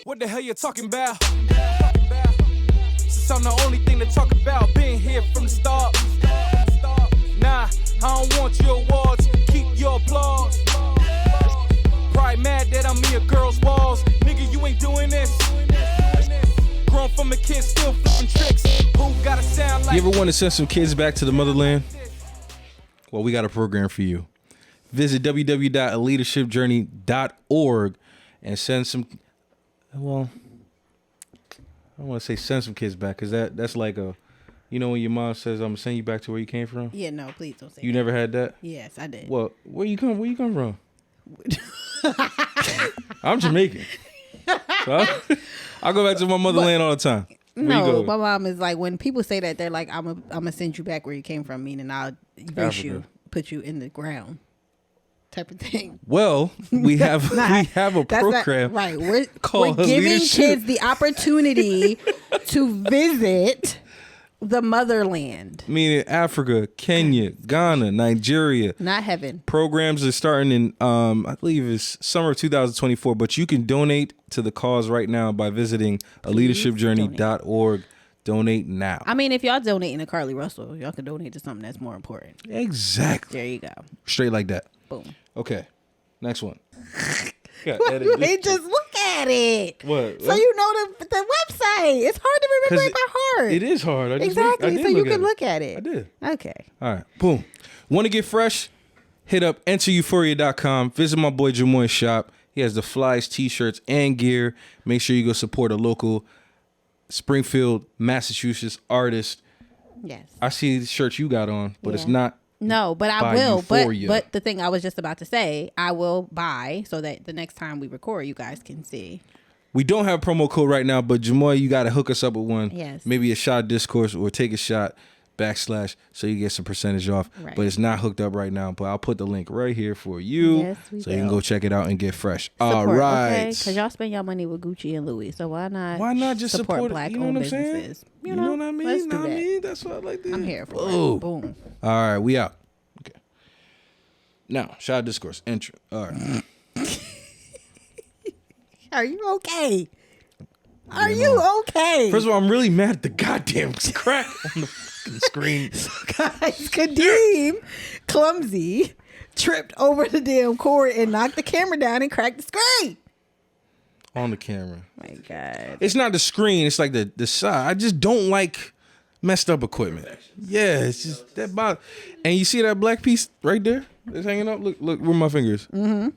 What the hell you talking about? Since I'm the only thing to talk about, been here from the start. Nah, I don't want your awards, keep your applause. Probably mad that I'm in your girl's walls. Nigga, you ain't doing this. Grown from a kid, still flipping tricks. Who gotta sound like? You ever want to send some kids back to the motherland? Well, we got a program for you. Visit www.aleadershipjourney.org and send some. Well, I don't want to say send some kids back because that's like a, you know, when your mom says I'm gonna send you back to where you came from. Yeah, no, please don't say. You never had that? Yes, I did. Well, where you come from? I'm Jamaican. So I go back to my motherland all the time. No, my mom is like, when people say that, they're like, I'm gonna send you back where you came from, meaning I'll erase you, put you in the ground, type of thing. Well, we have a program, right? We're giving kids the opportunity to visit the motherland, meaning Africa, Kenya, Ghana, Nigeria. Not heaven. Programs are starting in I believe it's summer of 2024, but you can donate to the cause right now by visiting aleadershipjourney.org. Donate now. I mean, if y'all donating to Carly Russell, y'all can donate to something that's more important. Exactly. There you go. Straight like that. Boom. Okay. Next one. Wait, just look at it. What? So you know the website. It's hard to remember it by heart. It is hard. Exactly. So you can look at it. I did. Okay. All right. Boom. Want to get fresh? Hit up entereuphoria.com. Visit my boy Jamoy's shop. He has the flies, t-shirts, and gear. Make sure you go support a local Springfield, Massachusetts artist. Yes. I see the shirt you got on, but it's not. No, but I will. But the thing I was just about to say, I will buy so that the next time we record, you guys can see. We don't have a promo code right now, but Jamoy, you got to hook us up with one. Yes. Maybe a Shot of Discourse or take a shot / so you get some percentage off. Right. But it's not hooked up right now. But I'll put the link right here for you. Yes, so you can go check it out and get fresh. Support, all right. Okay? Because y'all spend your money with Gucci and Louis. So why not just support Black-owned businesses? You know what I mean? Let's do that. That's what I like to do. I'm here for it. Boom. All right, we out. Okay. Now, Shot of Discourse. Intro. All right. Are you okay? Are you okay? First of all, I'm really mad at the goddamn crack on the fucking screen. So guys, Kadeem, clumsy, tripped over the damn cord and knocked the camera down and cracked the screen. On the camera. My God. It's not the screen. It's like the side. I just don't like messed up equipment. Yeah, it's just that bottom. And you see that black piece right there? It's hanging up. Look where my fingers. Mm-hmm.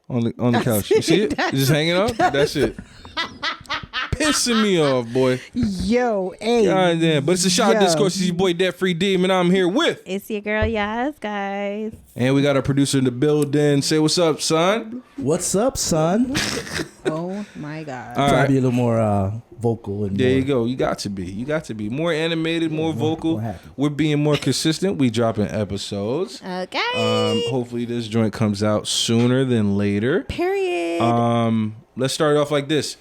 On the couch. You see it? It's just hanging up? That's it. Pissing me off, boy. Yo, hey. God damn. But it's a Shot of Discourse. It's your boy Debtfreedeem, and I'm here with. It's your girl Yaaz, guys. And we got our producer in the building. Say what's up, son. What's up, son? Oh my God. All Try right. to be a little more vocal and there more, you go. You got to be more animated, more vocal. more happy. We're being more consistent. We dropping episodes. Okay. Hopefully this joint comes out sooner than later. Period. Let's start off like this.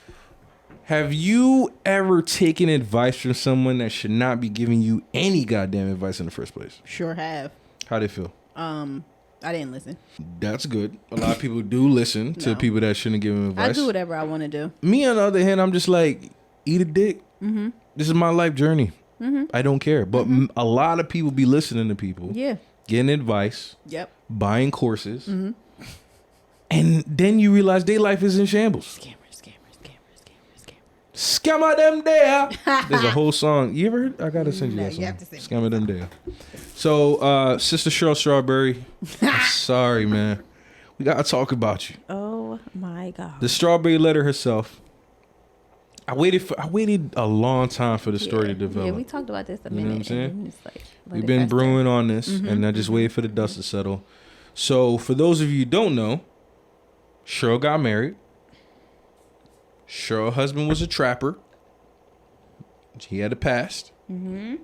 Have you ever taken advice from someone that should not be giving you any goddamn advice in the first place? Sure have. How'd it feel? I didn't listen. That's good. A lot of people do listen to people that shouldn't give them advice. I do whatever I want to do. Me, on the other hand, I'm just like, eat a dick. Mm-hmm. This is my life journey. Mm-hmm. I don't care. But a lot of people be listening to people. Yeah. Getting advice. Yep. Buying courses. Mm-hmm. And then you realize their life is in shambles. Scammer them there. There's a whole song. You ever heard? I gotta send you that song. You have to sing Scammer them there. So, Sister Cheryl Strawberry. I'm sorry, man. We gotta talk about you. Oh my God. The Strawberry Letter herself. I waited a long time for the story to develop. Yeah, we talked about this a minute. You know what I'm saying? It's like, We've been brewing on this, and I just waited for the dust to settle. So, for those of you who don't know, Cheryl got married. Cheryl's husband was a trapper. He had a past. Mm-hmm.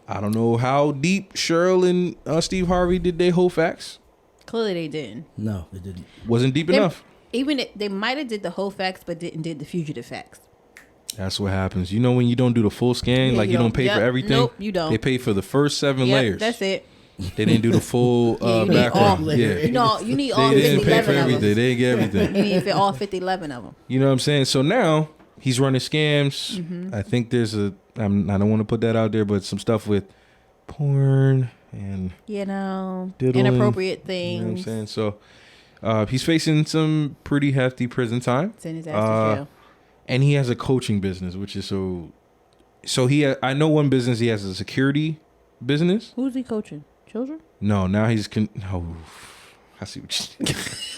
I don't know how deep Cheryl and Steve Harvey did their whole facts. Clearly they didn't. No, they didn't. Wasn't deep enough. They might have did the whole facts, but didn't did the fugitive facts. That's what happens. You know when you don't do the full scan, like you don't pay for everything? Nope, you don't. They pay for the first 7 layers. That's it. They didn't do the full you need background. all- Yeah. You need all They 50, didn't pay for 11 of everything. them. They didn't get everything. You need all 50, 11 of them. You know what I'm saying? So now he's running scams. I think there's I don't want to put that out there, but some stuff with porn and diddling, inappropriate things. You know what I'm saying? So he's facing some pretty hefty prison time. Send his ass to jail. And he has a coaching business, which is so I know one business. He has a security business. Who's he coaching? Children? No, now he's I see what you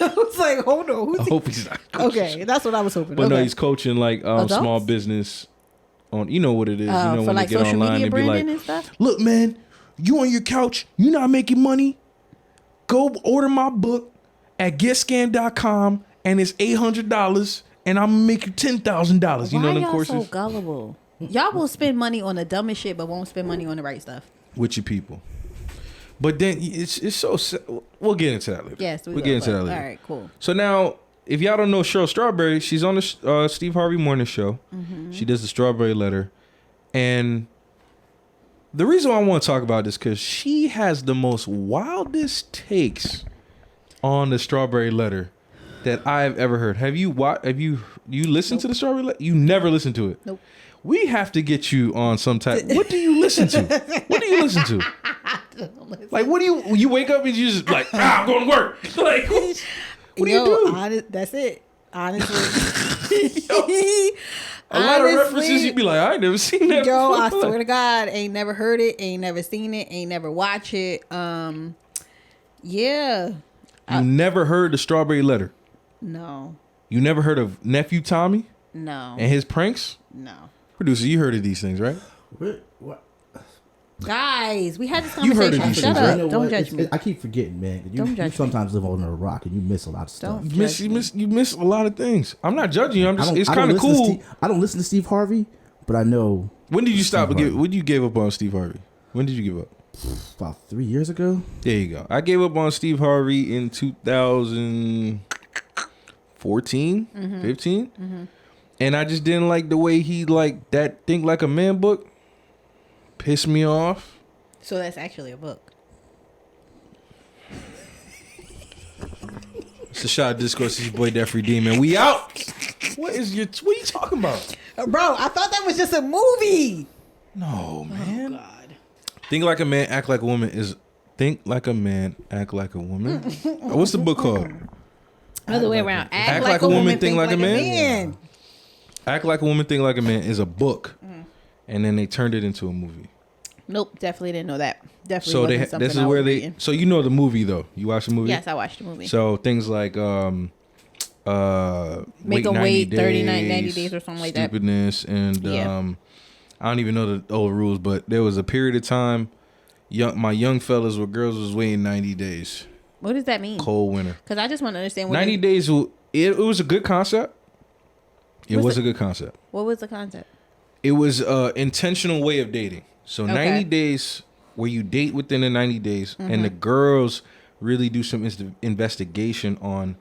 I was like, hold on. I hope he's not coaching. Okay, that's what I was hoping. But okay. no, he's coaching like small business on, you know what it is. You know, for when like they get social online media and be branding like, and stuff? look, man, you on your couch, you not making money. Go order my book at getscan.com and it's $800 and I'm gonna make you $10,000. You know them courses? Why y'all so gullible? Y'all will spend money on the dumbest shit, but won't spend money on the right stuff. With your people. But then it's so we'll get into that later. Yes, we'll get into that later. All right, cool. So now, if y'all don't know Cheryl Strawberry, she's on the Steve Harvey Morning Show. She does the Strawberry Letter, and the reason why I want to talk about this because she has the most wildest takes on the Strawberry Letter that I've ever heard. Have you listened to the Strawberry Letter? You never listened to it. Nope. We have to get you on some type. What do you listen to? What do you listen to? Like, what do you wake up and you just like, I'm going to work. Like, what do you do? That's it. Honestly. A lot of references, you'd be like, I ain't never seen that before. I swear to God, ain't never heard it, ain't never seen it, ain't never watched it. Yeah. You never heard the Strawberry Letter? No. You never heard of Nephew Tommy? No. And his pranks? No. Producer, you heard of these things, right? What? Guys, we had this You've heard conversation. of these Shut things, up. right? Don't judge me. I keep forgetting, man. Don't You judge me. sometimes live on a rock and you miss a lot of stuff. Don't You miss a lot of things. I'm not judging you. I'm just. It's I don't kind of listen to cool. I don't listen to Steve Harvey, but I know. When did you stop? Steve Harvey. When did you give up on Steve Harvey? When did you give up? About 3 years ago. There you go. I gave up on Steve Harvey in 2014, 15. And I just didn't like the way he like that Think Like a Man book. Pissed me off. So that's actually a book. It's the Shot of Discourse. It's your boy Debtfreedeem, and we out. What are you talking about? Bro, I thought that was just a movie. No, man. Oh, God. Think Like a Man, Act Like a Woman is Think Like a Man, Act Like a Woman. What's the book called? Other way around. Act like a woman, think like a man. Act Like a Woman, Think Like a Man is a book. And then they turned it into a movie. Nope, definitely didn't know that. Definitely So wasn't something this is I where was they reading. so you know the movie though. You watched the movie? Yes, I watched the movie. So things like Make them wait 39, 90 days or something like that. Stupidness and Yeah. I don't even know the old rules, but there was a period of time my young fellas where girls was waiting 90 days. What does that mean? Cold winter. Because I just want to understand what 90 days it was a good concept. It What's was the- a good concept. What was the concept? It was an intentional way of dating. So Okay. 90 days where you date within the 90 days and the girls really do some investigation on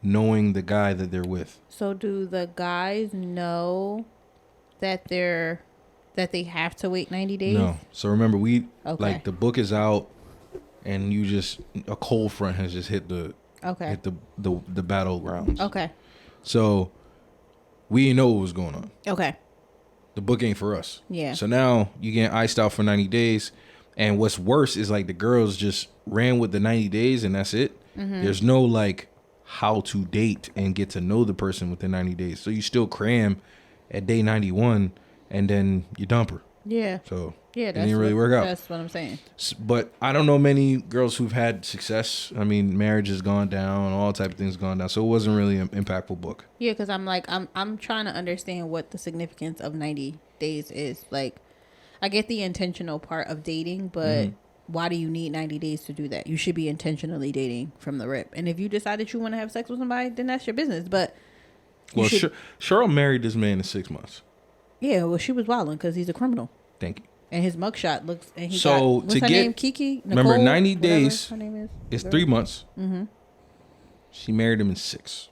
knowing the guy that they're with. So do the guys know that they have to wait 90 days? No. So remember Okay. like the book is out and you just a cold front has just hit the battlegrounds. Okay. So we didn't know what was going on. Okay. The book ain't for us. Yeah. So now you getting iced out for 90 days. And what's worse is like the girls just ran with the 90 days and that's it. There's no like how to date and get to know the person within 90 days. So you still cram at day 91 and then you dump her. Yeah. So Yeah, it that's didn't really work out. That's what I'm saying. But I don't know many girls who've had success. I mean, marriage has gone down, all type of things gone down. So it wasn't really an impactful book. Yeah, because I'm trying to understand what the significance of 90 days is. Like, I get the intentional part of dating, but why do you need 90 days to do that? You should be intentionally dating from the rip. And if you decide that you want to have sex with somebody, then that's your business. But Well, Cheryl married this man in 6 months. yeah, well, she was wilding because he's a criminal. Thank you. And his mugshot looks. And he So, got, what's to her get- name? Kiki. remember, Nicole, 90 whatever days her name is. It's Girl. 3 months. She married him in 6.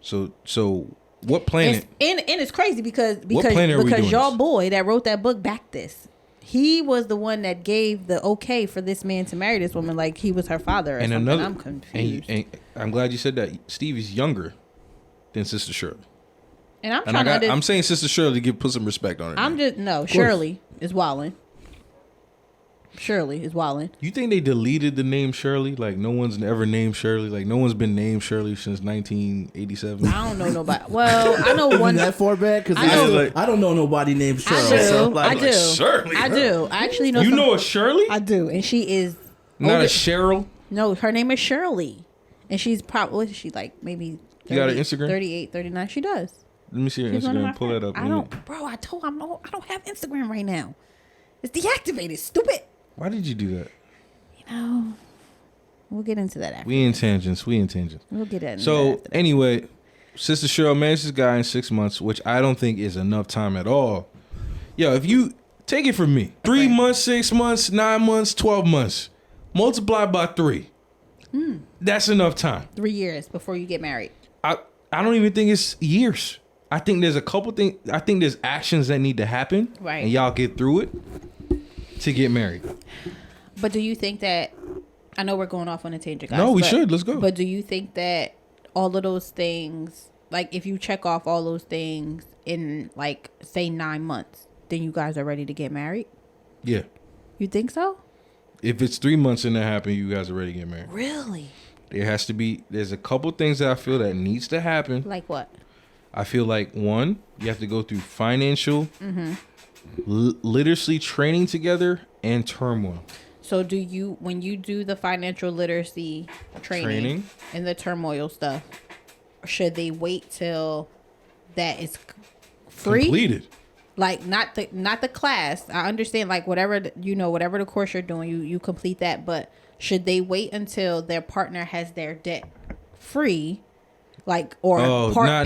So what planet? And it's crazy because planet are we doing your this? boy that wrote that book backed this. he was the one that gave the okay for this man to marry this woman, like he was her father or and something. another, I'm confused. And I'm glad you said that. Steve is younger than Sister Shirley. And I'm trying to. I'm saying Sister Shirley to put some respect on her. Shirley is wildin'. Shirley is wildin'. You think they deleted the name Shirley? Like no one's ever named Shirley. Like no one's been named Shirley since 1987. I don't know nobody. Well, I know one that far back because I don't know nobody named Shirley. I do. Shirley. I do. I actually know. You know a Shirley? I do, and she is not a Cheryl. No, her name is Shirley, and she's probably what is she like? Maybe 30, you got an Instagram? 38, 39. She does. Let me see your Instagram. Pull that up. I don't have Instagram right now. It's deactivated. Stupid. Why did you do that? You know, we'll get into that after. We in tangents. We'll get into so that anyway, Sister Cheryl marries this guy in 6 months, which I don't think is enough time at all. Yo, if you take it from me, 3 months, 6 months, 9 months, 12 months, multiply by 3. That's enough time. 3 years before you get married. I don't even think it's years. I think there's a couple things. I think there's actions that need to happen, right? And y'all get through it to get married. But do you think that? I know we're going off on a tangent, guys. No, we should. Let's go. But do you think that all of those things, like if you check off all those things in like say 9 months, then you guys are ready to get married? Yeah. You think so? If it's 3 months and that happened, you guys are ready to get married. Really? There's a couple things that I feel that needs to happen. Like what? I feel like one, you have to go through financial literacy training together and turmoil. So do you, when you do the financial literacy training and the turmoil stuff, should they wait till that is free? Completed. Like not the class. I understand like whatever the course you're doing, you complete that, but should they wait until their partner has their debt free? Like not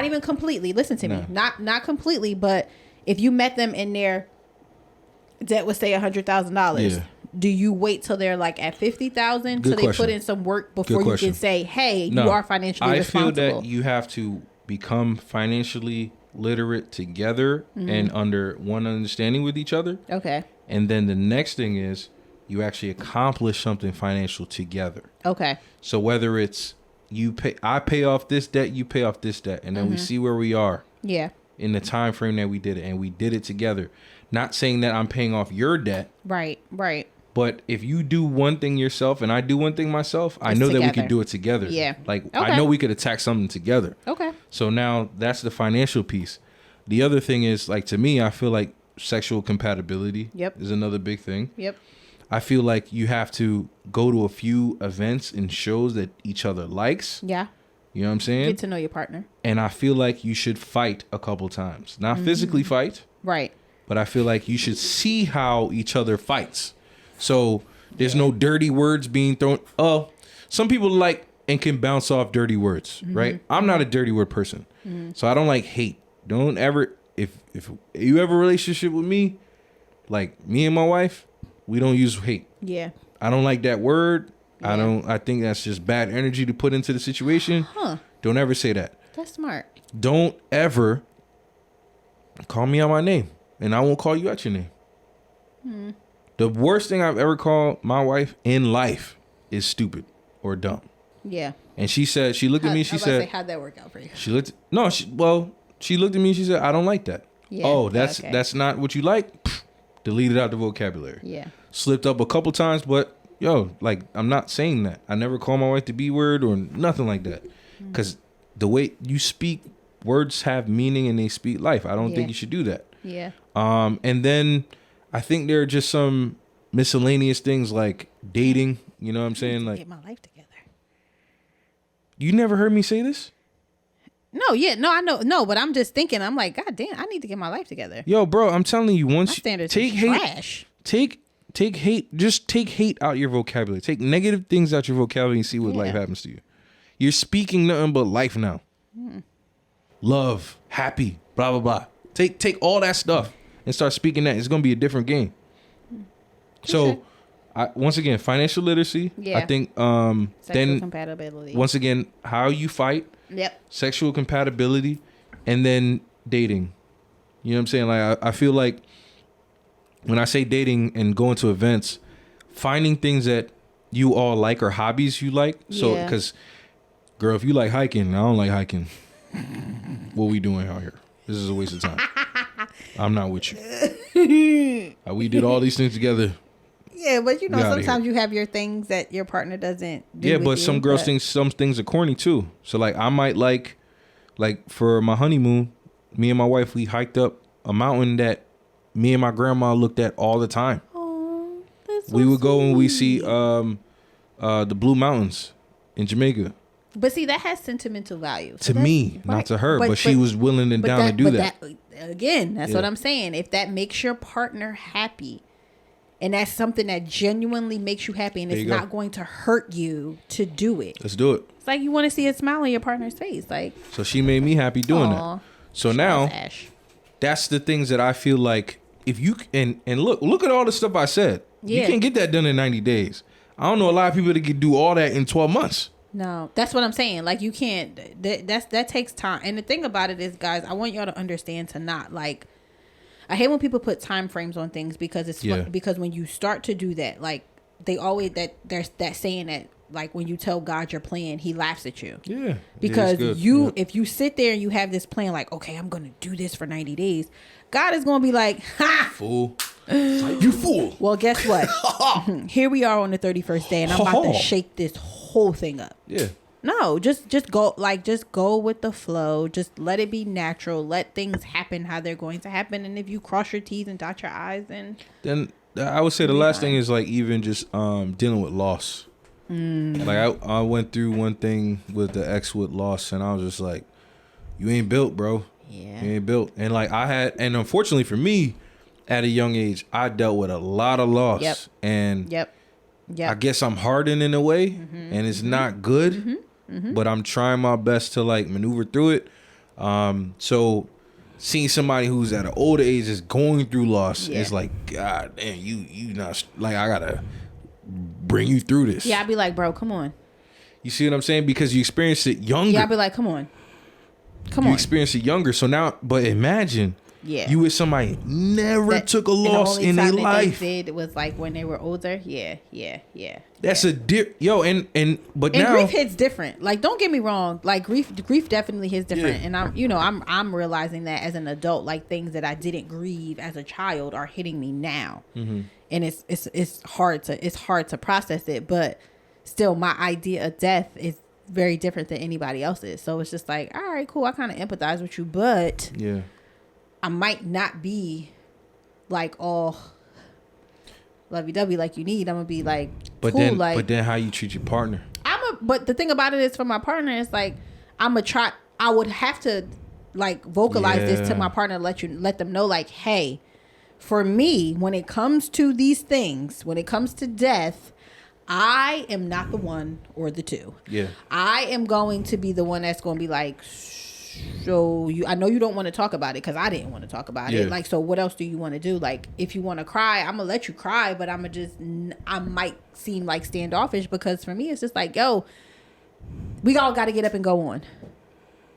even completely. Listen to me. Not completely, but if you met them in their debt was say $100,000, do you wait till they're like at 50,000 till they put in some work before you can say, hey, you are financially responsible? I feel that you have to become financially literate together and under one understanding with each other. Okay. And then the next thing is you actually accomplish something financial together. Okay. So whether it's I pay off this debt, you pay off this debt, and then we see where we are. Yeah. In the time frame that we did it, and we did it together. Not saying that I'm paying off your debt. Right. But if you do one thing yourself and I do one thing myself, I know that we could do it together. Yeah. Like I know we could attack something together. Okay. So now that's the financial piece. The other thing is like to me, I feel like sexual compatibility is another big thing. Yep. I feel like you have to go to a few events and shows that each other likes. Yeah. You know what I'm saying? Get to know your partner. And I feel like you should fight a couple times. Not physically fight. Right. But I feel like you should see how each other fights. So there's no dirty words being thrown. Some people like and can bounce off dirty words, right? I'm not a dirty word person. So I don't like hate. Don't ever, if you have a relationship with me, like me and my wife, we don't use hate. Yeah. I don't like that word. Yeah. I think that's just bad energy to put into the situation. Huh. Don't ever say that. That's smart. Don't ever call me out my name, and I won't call you out your name. The worst thing I've ever called my wife in life is stupid or dumb. Yeah. And she looked at me, she said, how'd that work out for you? She looked at me, she said, I don't like that. Yeah. That's not what you like? Pfft, delete it out the vocabulary. Yeah. Slipped up a couple times, but I'm not saying that. I never call my wife the B word or nothing like that. Because the way you speak, words have meaning and they speak life. I don't think you should do that. Yeah. And then I think there are just some miscellaneous things like dating. You know what I'm saying? Like, get my life together. You never heard me say this? No, I know. No, but I'm just thinking, I'm like, God damn, I need to get my life together. Yo, bro, I'm telling you, once you take hate, trash. Take hate, just take hate out your vocabulary. Take negative things out your vocabulary and see what life happens to you. You're speaking nothing but life now. Love, happy, blah, blah, blah. Take all that stuff and start speaking that. It's going to be a different game. So, once again, financial literacy. Yeah. I think sexual compatibility. Once again, how you fight. Yep. Sexual compatibility, and then dating. You know what I'm saying? Like I feel like when I say dating and going to events, finding things that you all like or hobbies you like. So, because, girl, if you like hiking, I don't like hiking. What we doing out here? This is a waste of time. I'm not with you. We did all these things together. Yeah, but sometimes you have your things that your partner doesn't do. Yeah, but some girls think some things are corny too. So like I might like for my honeymoon, me and my wife, we hiked up a mountain that me and my grandma looked at all the time. Oh, that's so we would go and we see sweet. The Blue Mountains in Jamaica. But see, that has sentimental value. To me, not to her, but she was willing and down to do that. Again, that's what I'm saying. If that makes your partner happy, and that's something that genuinely makes you happy, and it's not going to hurt you to do it. Let's do it. It's like you want to see a smile on your partner's face. Like, so she made me happy doing that. So now, that's the things that I feel like if you and look at all the stuff I said. You can't get that done in 90 days. I don't know a lot of people that can do all that in 12 months. No, that's what I'm saying. Like, you can't. That takes time. And the thing about it is, guys, I want y'all to understand to not like. I hate when people put time frames on things because it's because when you start to do that, like they always there's that saying that like when you tell God your plan, He laughs at you. Yeah. Because if you sit there and you have this plan, like, okay, I'm gonna do this for 90 days, God is gonna be like, ha, fool. You fool. Well, guess what? Here we are on the 31st day, and I'm about to shake this whole thing up. Yeah. No, just go with the flow. Just let it be natural. Let things happen how they're going to happen. And if you cross your T's and dot your I's, then I would say the last thing is like even just dealing with loss. Like I went through one thing with the ex with loss, and I was just like, you ain't built, bro. Yeah. You ain't built. And like and unfortunately for me, at a young age, I dealt with a lot of loss. Yep. And I guess I'm hardened in a way, and it's not good. But I'm trying my best to like maneuver through it. So seeing somebody who's at an older age is going through loss, it's like, God damn, you not like, I gotta bring you through this. Yeah, I'd be like, bro, come on. You see what I'm saying? Because you experienced it younger. Yeah, I'd be like, come on. You experienced it younger. So now, but imagine. Yeah. You with somebody never took a loss in their life. They did was like when they were older. Yeah. That's but now grief hits different. Like, don't get me wrong. Like grief definitely hits different. Yeah. And I'm realizing that as an adult, like things that I didn't grieve as a child are hitting me now. And it's hard to process it. But still, my idea of death is very different than anybody else's. So it's just like, all right, cool. I kind of empathize with you, but I might not be like all lovey-dovey like you need. I'm gonna be like, but cool, but then how you treat your partner? But the thing about it is, for my partner, it's like I would have to like vocalize this to my partner, let them know, like, hey, for me, when it comes to these things, when it comes to death, I am not the one or the two. Yeah, I am going to be the one that's going to be like, so I know you don't want to talk about it because I didn't want to talk about it. Like, so what else do you want to do? Like, if you want to cry, I'm gonna let you cry, but I might seem like standoffish because for me it's just like, yo, we all got to get up and go on.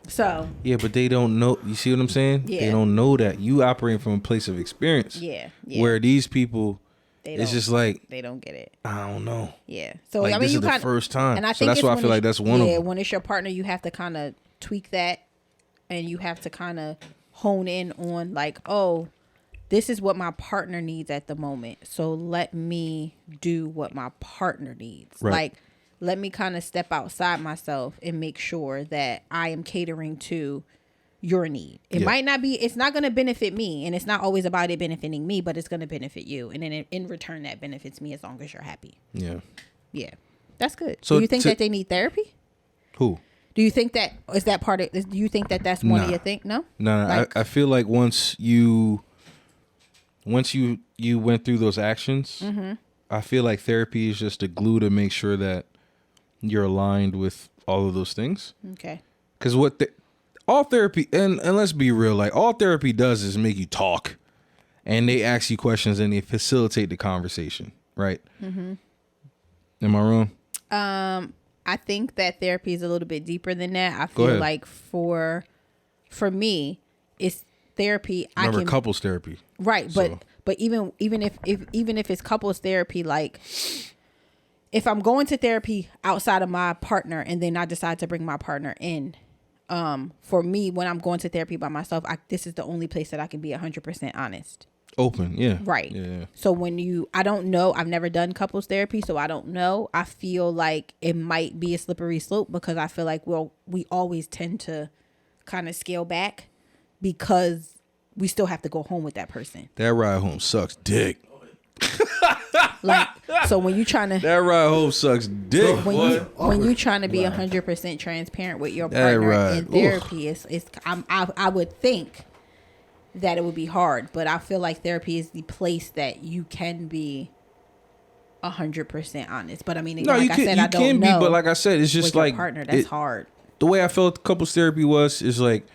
So yeah, but they don't know. You see what I'm saying? Yeah. They don't know that you operating from a place of experience. Yeah. Where these people, it's just like they don't get it. I don't know. Yeah. So like, I mean, this is the first time, and I think that's why I feel like that's one of them. Yeah. When it's your partner, you have to kind of tweak that. And you have to kind of hone in on like, oh, this is what my partner needs at the moment. So let me do what my partner needs. Right. Like, let me kind of step outside myself and make sure that I am catering to your need. It might not be, it's not going to benefit me. And it's not always about it benefiting me, but it's going to benefit you. And then in return, that benefits me as long as you're happy. Yeah. Yeah. That's good. So do you think that they need therapy? Who? Do you think that is that part of? Do you think that that's one of your thing? No. No. Like, I feel like once you went through those actions, I feel like therapy is just a glue to make sure that you're aligned with all of those things. Okay. Because all therapy, and let's be real, like all therapy does is make you talk, and they ask you questions and they facilitate the conversation, right? Am I wrong? I think that therapy is a little bit deeper than that. I feel like for me, it's therapy. Remember, couples therapy, right? But even if it's couples therapy, like if I'm going to therapy outside of my partner and then I decide to bring my partner in, for me, when I'm going to therapy by myself, this is the only place that I can be 100% honest. Open, yeah. Right. Yeah. So I don't know, I've never done couples therapy, so I don't know. I feel like it might be a slippery slope because I feel like we always tend to kind of scale back because we still have to go home with that person. That ride home sucks dick. Like, so when you trying to that ride home sucks dick. When you trying to be 100% transparent with your partner in therapy, I would think that it would be hard, but I feel like therapy is the place that you can be 100% honest. But I mean, again, like I said, I don't know. But like I said, it's just like partner. That's hard. The way I felt couples therapy is like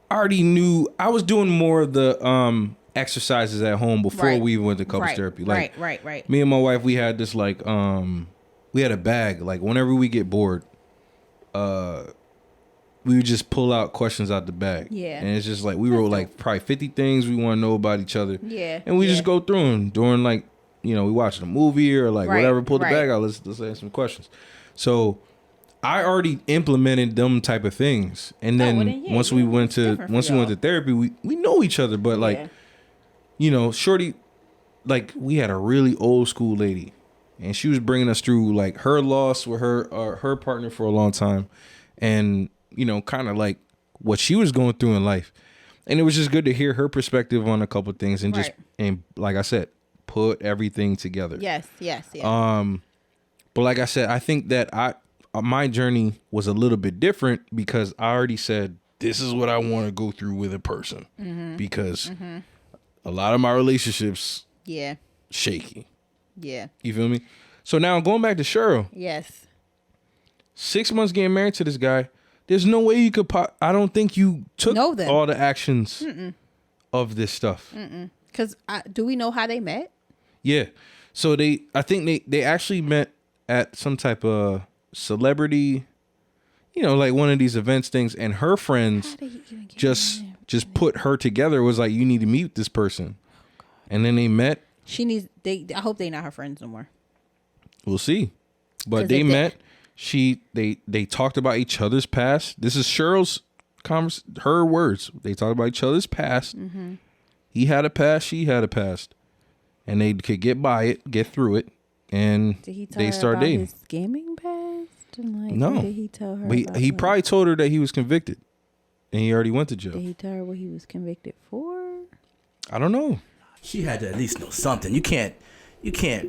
I already knew I was doing more of the exercises at home before we even went to couples therapy. Like, right. Me and my wife, we had this like we had a bag. Like whenever we get bored, we would just pull out questions out the bag. Yeah. And it's just like we wrote like probably 50 things we want to know about each other. Yeah. And we just go through them during like, we watched a movie or like whatever, pull the bag out, let's ask some questions. So I already implemented them type of things. And then once we went to therapy, we know each other, but like Shorty, like we had a really old school lady and she was bringing us through like her loss with her partner for a long time. And kind of like what she was going through in life. And it was just good to hear her perspective on a couple of things and and like I said, put everything together. Yes. But like I said, I think that my journey was a little bit different because I already said, this is what I want to go through with a person because a lot of my relationships shaky. Yeah. You feel me? So now going back to Cheryl. Yes. 6 months getting married to this guy. There's no way you could I don't think you took all the actions of this stuff. Because do we know how they met? Yeah. So I think they actually met at some type of celebrity, like one of these events things. And her friends just put her together. It was like, you need to meet this person. Oh, and then they met. I hope they're not her friends no more. We'll see. But they met. They talked about each other's past. This is Cheryl's her words. They talked about each other's past. He had a past, she had a past, and they could get by it, get through it, and they start dating. His scamming past? No. Did he tell her? He probably told her that he was convicted, and he already went to jail. Did he tell her what he was convicted for? I don't know. She had to at least know something. You can't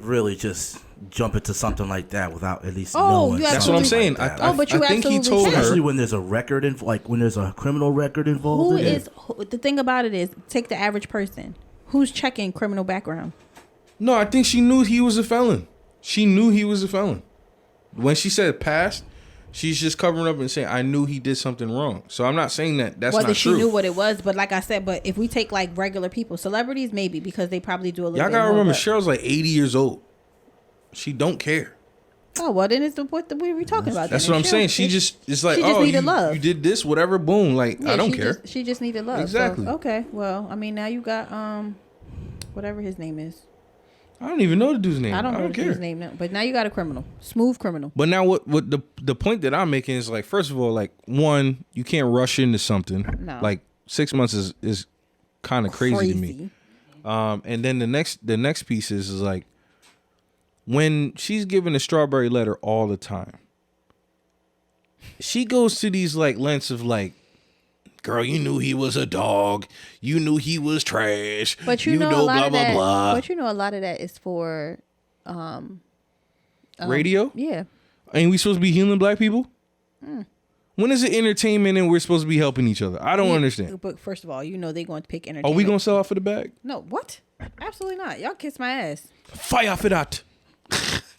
really just jump into something like that without at least knowing. That's what I'm saying. Like I think he told her. Especially when there's a record when there's a criminal record involved. The thing about it is, take the average person. Who's checking criminal background? No, I think she knew he was a felon. She knew he was a felon. When she said past, she's just covering up and saying, I knew he did something wrong. So I'm not saying that's not true. Whether she knew what it was, but like I said, but if we take like regular people, celebrities maybe, because they probably do a little bit more. Y'all gotta remember, Cheryl's like 80 years old. She don't care. Oh, well, then it's what we were talking about. That's what I'm saying. She just, it's like, needed love. You did this, whatever, boom. Like, I don't care. She just needed love. Exactly. So, okay, well, I mean, now you got, whatever his name is. I don't even know the dude's name. I don't know the dude's name now. But now you got a criminal. Smooth criminal. But now what the point that I'm making is like, first of all, like, one, you can't rush into something. No. Like 6 months is kind of crazy to me. And then the next piece is like, when she's given a strawberry letter all the time, she goes to these like lengths of like, girl, you knew he was a dog. You knew he was trash. But you know a lot of that. Blah. But you know a lot of that is for radio. Yeah. Ain't we supposed to be healing black people? When is it entertainment and we're supposed to be helping each other? I don't understand. But first of all, they're going to pick entertainment. Are we going to sell out for the bag? No. What? Absolutely not. Y'all kiss my ass. Fire for that.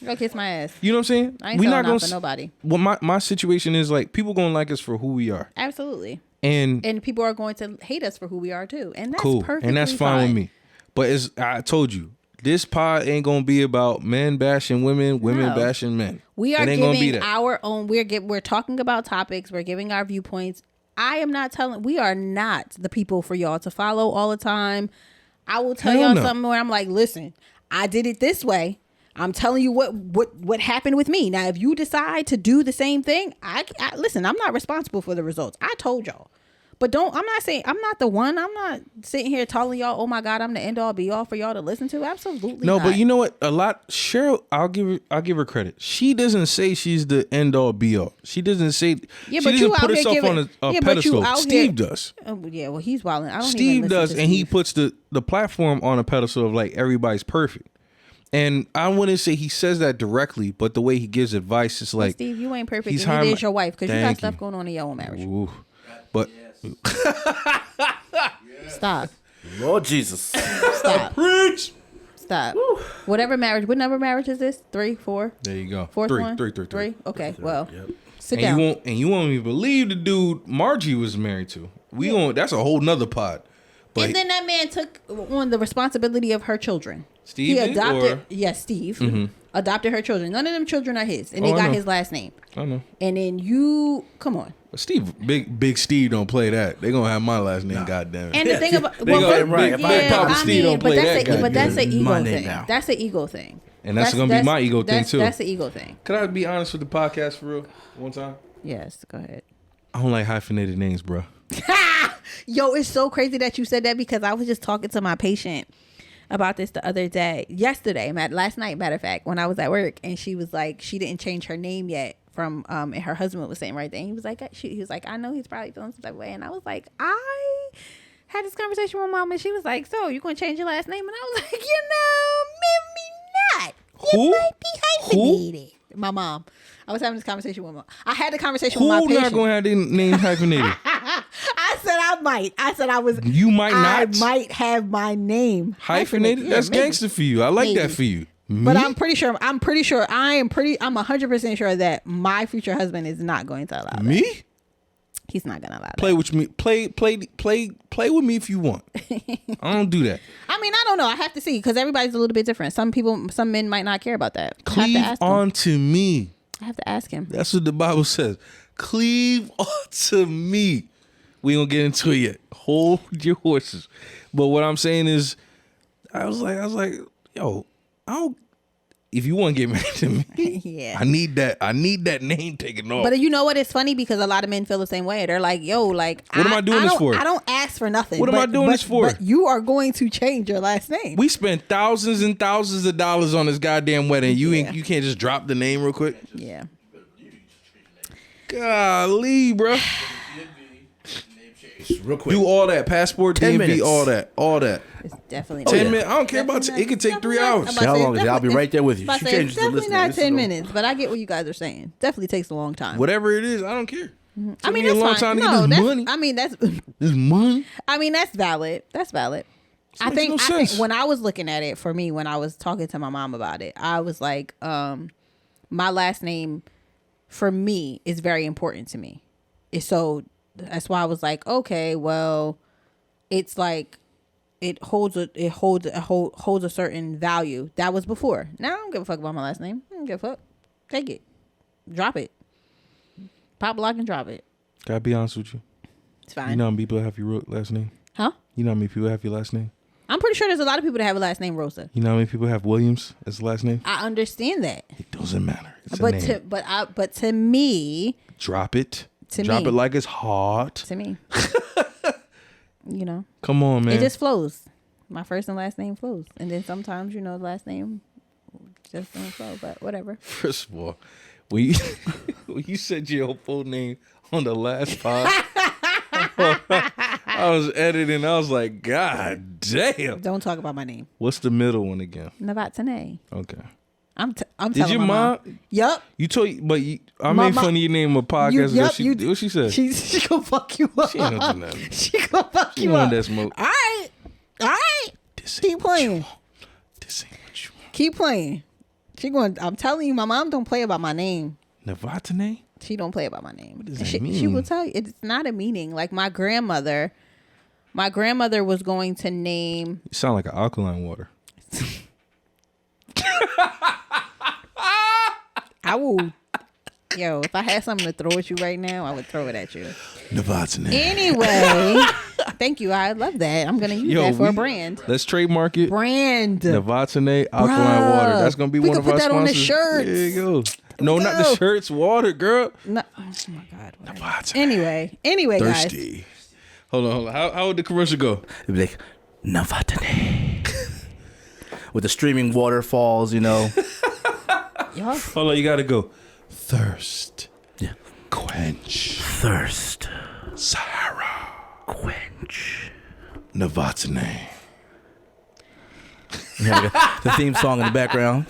Y'all kiss my ass. You know what I'm saying? I ain't selling out for nobody. Well, my situation is like, people going to like us for who we are. Absolutely. And people are going to hate us for who we are too. And that's cool. Perfectly and that's fine with me. But I told you, this pod ain't gonna be about men bashing women bashing men. We are giving our own. We're talking about topics. We're giving our viewpoints. We are not the people for y'all to follow all the time. I will tell y'all something where I'm like, listen, I did it this way. I'm telling you what happened with me. Now, if you decide to do the same thing, I listen, I'm not responsible for the results. I told y'all. But I'm not saying, I'm not the one. I'm not sitting here telling y'all, oh my God, I'm the end all be all for y'all to listen to. Absolutely no, not. but you know what? Cheryl, I'll give her credit. She doesn't say she's the end all be all. She doesn't say, yeah, she but doesn't you put out herself here on a pedestal. Steve does. Yeah, well, he's wilding. I don't Steve even does, to and Steve. he puts the platform on a pedestal of like everybody's perfect. And I wouldn't say he says that directly, but the way he gives advice is like, Steve, you ain't perfect. And neither is your wife, because you got stuff going on in your own marriage. Ooh. But Stop. Lord Jesus. Stop. preach. Stop. What number marriage is this? 3, 4? There you go. Fourth Three. one? 3? Okay, well, sit And down. you won't even believe the dude Margie was married to. That's a whole nother pod. But And then that man took on the responsibility of her children. Steve He adopted. or? Yes, Steve adopted her children. None of them children are his, and they got his last name. I know. And then you come on. Steve, big Steve don't play that. They gonna have my last name. Goddamn it. And the thing about They gonna- right, if I Papa Steve don't play that guy, but that's an ego my name thing. now. That's an ego thing. And that's gonna be my ego thing too. That's an ego thing. Could I be honest with the podcast for real? One time. Yes, go ahead. I don't like hyphenated names, bro. Yo, it's so crazy that you said that, because I was just talking to my patient about this the other day, last night, matter of fact, when I was at work, and she was like, she didn't change her name yet from, and her husband was saying right there. He was like, I know he's probably feeling some type of way, and I was like, I had this conversation with mom, and she was like, so you gonna change your last name? And I was like, maybe not. Who? It might be hyphenated. My mom. I was having this conversation with mom. I had the conversation with my patient. Who not gonna have their name hyphenated? I said I might. I said I was. You might I not? might have my name Hyphenated? Yeah, That's maybe. gangster for you. I like Maybe. that for you. But Me? I'm 100% sure that my future husband is not going to allow that. Me? He's not gonna allow Play that. with me. Play with me if you want. I don't do that. I mean, I don't know. I have to see, because everybody's a little bit different. Some men might not care about that. Cleave onto me. I have to ask him. That's what the Bible says. Cleave onto me. We ain't gonna get into it yet. Hold your horses. But what I'm saying is, I was like, yo, if you want to get married to me, Yeah. I need that name taken off. But you know what? It's funny, because a lot of men feel the same way. They're like, yo, like, What am I doing this for? I don't ask for nothing. What am I doing this for? But you are going to change your last name. We spent thousands and thousands of dollars on this goddamn wedding. You Yeah. you can't just drop the name real quick. Yeah. Golly, bro. Real quick. Do all that. Passport, 10 DMV, minutes. all that. It's definitely 10 yeah. minutes. I don't care about it. It could take 3 hours. How long is it? I'll be right there with you. It's She changes the definitely listener. not This is 10 all- minutes, but I get what you guys are saying. Definitely takes a long time. Whatever it is, I don't care. I mean, me a that's long fine. time to get No, this that's, money. I mean, that's. This money. I mean, that's valid. That's valid. I makes think, no I think sense. when I was looking at it, for me, when I was talking to my mom about it, I was like, my last name for me is very important to me. So that's why I was like, okay, well, it's like it holds a certain value. That was before. Now I don't give a fuck about my last name. I don't give a fuck. Take it, drop it, pop, lock, and drop it. Gotta be honest with you. It's fine. You know how many people have your last name? Huh? You know how many people have your last name? I'm pretty sure there's a lot of people that have a last name Rosa. You know how many people have Williams as the last name? I understand that, It doesn't matter. It's a but name. but to me, Drop it. To Drop me. it like it's hot. to me, you know, Come on, man. it just flows. My first and last name flows, and then sometimes, you know, the last name just don't flow. But whatever. First of all, when you said your full name on the last pod, I was editing. I was like, God damn. Don't talk about my name. What's the middle one again? Navatane. Okay. I'm Did telling your my mom? Yup. You told, but I My made mom- fun of your name on a podcast. What she said? She gonna fuck you up. She ain't gonna do nothing. She gonna fuck She you wanted up. that smoke. All right. This ain't Keep what you playing. want. This ain't what you want. Keep playing. I'm telling you, my mom don't play about my name. Navatane? She don't play about my name. What does that She mean? will tell you it's not a meaning. Like my grandmother was going to name. You sound like an alkaline water. I will. Yo, if I had something to throw at you right now, I would throw it at you. Navatane. Anyway, Thank you. I love that. I'm gonna use that for a brand. Let's trademark it. Brand. Navatane alkaline water. That's gonna be one of our sponsors. We could put that on the shirts. There you go. No, not the shirts. Water, girl. No. Oh my God. Navatane. Anyway, Thirsty. Guys. Hold on. How would the commercial go? It'd be like Navatane. With the streaming waterfalls, you know. Hold on, you gotta go. Thirst. Yeah. Quench. Thirst. Sahara. Quench. Navatane. The theme song in the background.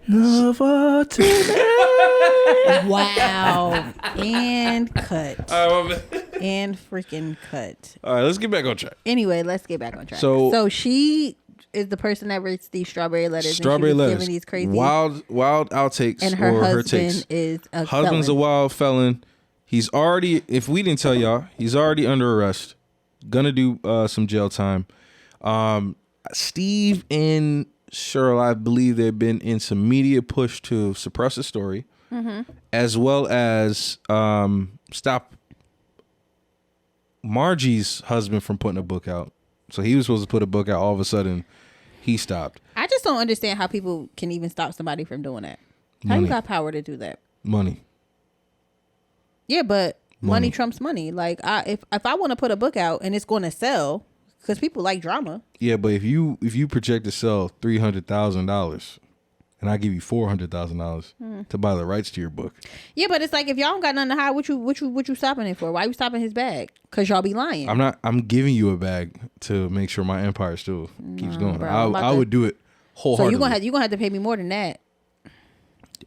Navatane. Wow. And cut. And freaking cut. All right, let's get back on track. Anyway, let's get back on track. So she is the person that writes these strawberry letters. Strawberry letters. Giving these crazy wild outtakes. And her husband takes. Is a husband's felon. a wild felon. He's already, if we didn't tell y'all, he's already under arrest. Gonna do some jail time. Steve and Shirley, I believe they've been in some media push to suppress the story, as well as stop Margie's husband from putting a book out. So he was supposed to put a book out. All of a sudden, he stopped. I just don't understand how people can even stop somebody from doing that. How you got power to do that? Money. Yeah, but money trumps money. Like, if I want to put a book out and it's going to sell, because people like drama. Yeah, but if you project to sell $300,000, and I give you $400,000 to buy the rights to your book. Yeah, but it's like, if y'all don't got nothing to hide, what you stopping it for? Why you stopping his bag? Because y'all be lying. I'm giving you a bag to make sure my empire still keeps going. Bro, I would do it wholeheartedly. So you're gonna have to pay me more than that.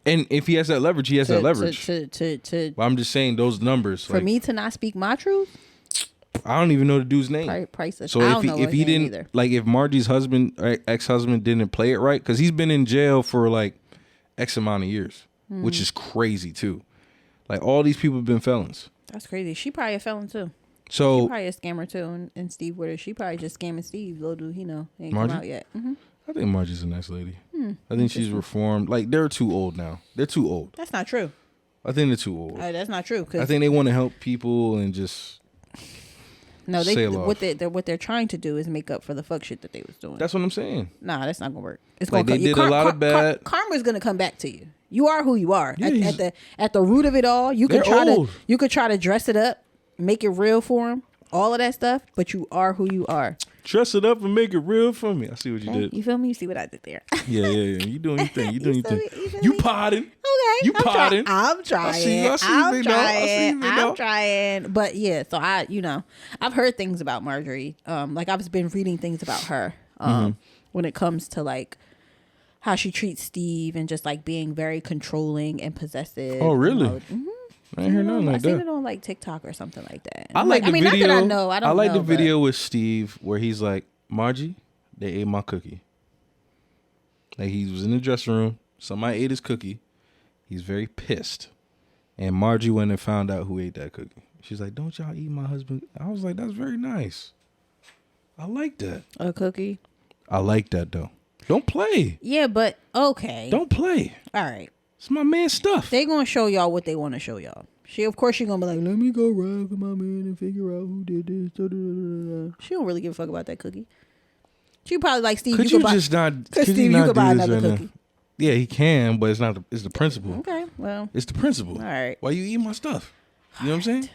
And if he has that leverage, he has that leverage. But I'm just saying those numbers. For me to not speak my truth? I don't even know the dude's name. Priceless. So if he didn't either. Like, if Margie's husband, ex-husband, didn't play it right, because he's been in jail for like X amount of years, which is crazy too. Like, all these people have been felons. That's crazy. She probably a felon too. So she probably a scammer too. And Steve with her, she probably just scamming Steve. Little do he know, he ain't Margie? come out yet. I think Margie's a nice lady. I think she's reformed. Like, they're too old now. They're too old. That's not true. I think they're too old. That's not true. I think they want to help people and just. No, what they're trying to do is make up for the fuck shit that they was doing. That's what I'm saying. Nah, that's not gonna work. It's like, gonna they did a lot of bad. Karma's gonna come back to you. You are who you are. Yeah, At the root of it all, you could try to dress it up, make it real for them, all of that stuff. But you are who you are. Dress it up and make it real for me. I see what you did. You feel me? You see what I did there? Yeah. You doing your thing. You doing your thing. You potting. Okay. You potting. I'm trying. I'm trying. But yeah, so I've heard things about Marjorie. Like, I've been reading things about her. When it comes to like how she treats Steve and just like being very controlling and possessive. Oh, really? I ain't heard nothing like that. I seen it on like TikTok or something like that. I like the video. Not that I know. I don't know. I like the video with Steve where he's like, Margie, they ate my cookie. Like, he was in the dressing room. Somebody ate his cookie. He's very pissed. And Margie went and found out who ate that cookie. She's like, don't y'all eat my husband? I was like, that's very nice. I like that. A cookie? I like that, though. Don't play. Yeah, but okay. Don't play. All right. It's my man's stuff. They gonna show y'all what they want to show y'all. She gonna be like, let me go ride with my man and figure out who did this. She don't really give a fuck about that cookie. She probably like, Steve. Could you could buy another cookie. Yeah, he can, but it's not. It's the principle. Okay, well, it's the principle. All right. Why you eat my stuff? You know what I'm saying?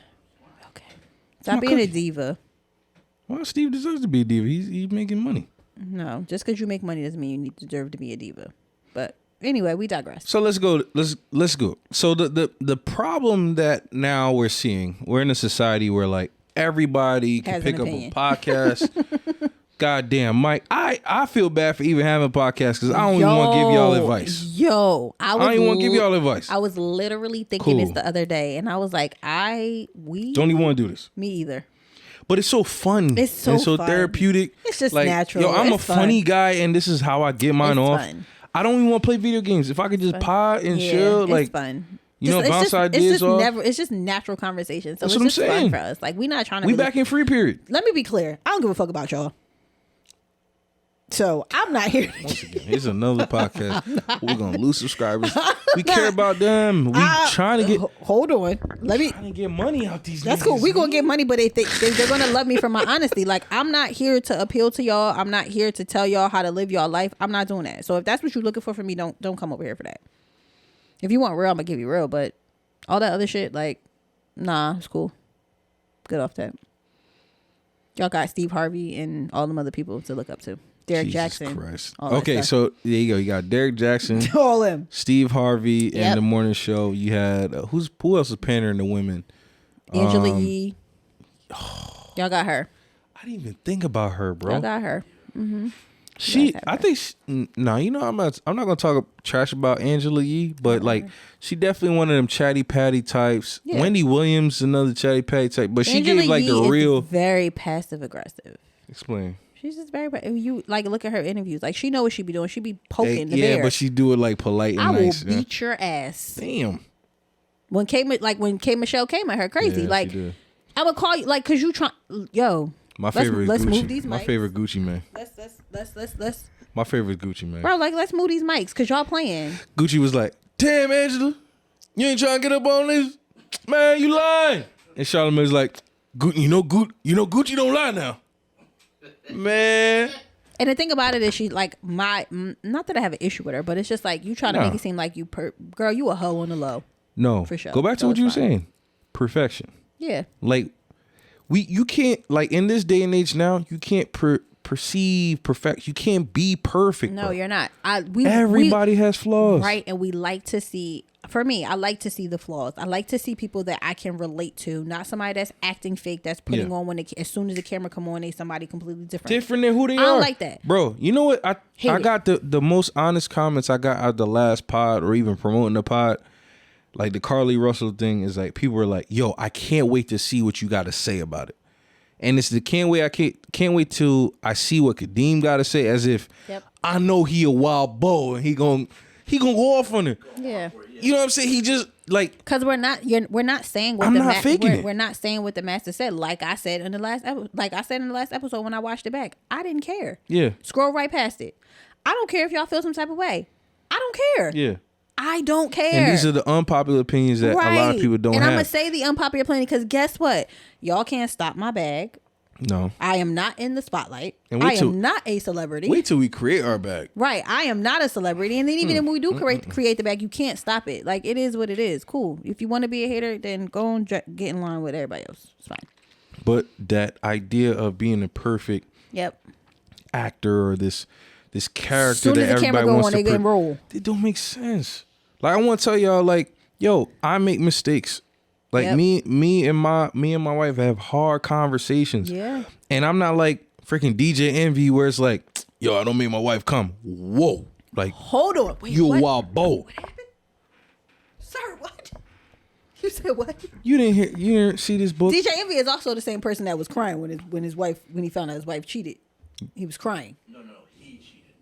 Okay. Stop being a diva. Well, Steve deserves to be a diva. He's making money. No, just because you make money doesn't mean you deserve to be a diva. But anyway, we digress. So let's go. Let's go. So the problem that now we're in a society where like everybody can pick up a podcast. Goddamn, Mike, I feel bad for even having a podcast because I don't even want to give y'all advice. I don't even want to give y'all advice. I was literally thinking this the other day, and I was like, we don't even want to do this. Me either. But it's so fun. It's so fun. Therapeutic. It's just like, natural. Yo, I'm a funny guy, and this is how I get mine off. Fun. I don't even want to play video games. If I could just pod and chill, like, it's fun. Bounce ideas off. It's just natural conversation. So That's it's just fun for us. Like, we're not trying to. We back in free period. Let me be clear. I don't give a fuck about y'all. So I'm not here. Once again, here's another podcast. We're gonna lose subscribers. We care about them. We trying to get. Hold on. Let me. Trying to get money out these. That's niggas, cool. We gonna man. get money, but they're gonna love me for my honesty. Like I'm not here to appeal to y'all. I'm not here to tell y'all how to live y'all life. I'm not doing that. So if that's what you're looking for me, don't come over here for that. If you want real, I'm gonna give you real. But all that other shit, like, nah, it's cool. Good off that. Y'all got Steve Harvey and all them other people to look up to. Derek Jesus Jackson. Christ. All that Okay, stuff. so there you go. You got Derek Jackson, all them. Steve Harvey, Yep. and the morning show. You had who else was pandering to women? Angela Yee. Y'all got her. I didn't even think about her, bro. Y'all got her. Mm-hmm. I think no, you know I'm not gonna talk trash about Angela Yee, but like she definitely one of them chatty patty types. Yeah. Wendy Williams, another chatty patty type, but she Angela gave like Yee the is real. very passive aggressive. Explain. She's just very. You like look at her interviews. Like she know what she be doing. She be poking the yeah, bear. but she do it like polite and I nice. will beat your ass. Damn. When K Michelle came at her crazy. Yeah, like she did. I would call you like because you try. Yo, My favorite. Let's Gucci. move these mics. My favorite Gucci man. Let's. My favorite Gucci man. Bro, like let's move these mics because y'all playing. Gucci was like, "Damn, Angela, you ain't trying to get up on this, man. You lying." And Charlamagne's like, "You know Gucci don't lie now, man." And the thing about it is she like not that I have an issue with her, but it's just like you try to make it seem like girl, you a hoe on the low. No, for sure. Go back to So what you were it's fine. saying. Perfection. Yeah. Like you can't like in this day and age now. You can't perceive perfection. You can't be perfect. No, bro. you're not. Everybody has flaws, right? And we like to see. For me, I like to see the flaws. I like to see people that I can relate to, not somebody that's acting fake, that's putting on when as soon as the camera come on, they somebody completely different. Different than who they are. I don't like that. Bro, you know what? I Hate got the most honest comments I got out of the last pod or even promoting the pod. Like the Carly Russell thing is like people were like, "Yo, I can't wait to see what you got to say about it." And it's the can't wait till I see what Kadeem got to say, as if I know he a wild bull and he gonna go off on it. Yeah. You know what I'm saying? He just like because we're not saying what we're not saying what the master said. Like I said in the last episode when I watched it back, I didn't care. Yeah. Scroll right past it. I don't care if y'all feel some type of way. I don't care. Yeah. I don't care. And these are the unpopular opinions that a lot of people don't have. And I'm going to say the unpopular opinion because guess what? Y'all can't stop my bag. No. I am not in the spotlight. And I am not a celebrity. Wait till we create our bag. Right. I am not a celebrity. And then even if we do create the bag, you can't stop it. Like, it is what it is. Cool. If you want to be a hater, then go and get in line with everybody else. It's fine. But that idea of being a perfect actor or this character that everybody wants to roll. It don't make sense. Like I want to tell y'all, like, yo, I make mistakes. Like me and my wife have hard conversations. Yeah. And I'm not like freaking DJ Envy where it's like, yo, I don't make my wife come. Whoa. Like, hold on. Wait, you what? a wild bow. What happened? Sir, what? You said what? You didn't see this book? DJ Envy is also the same person that was crying when he found out his wife cheated. He was crying. No, he cheated.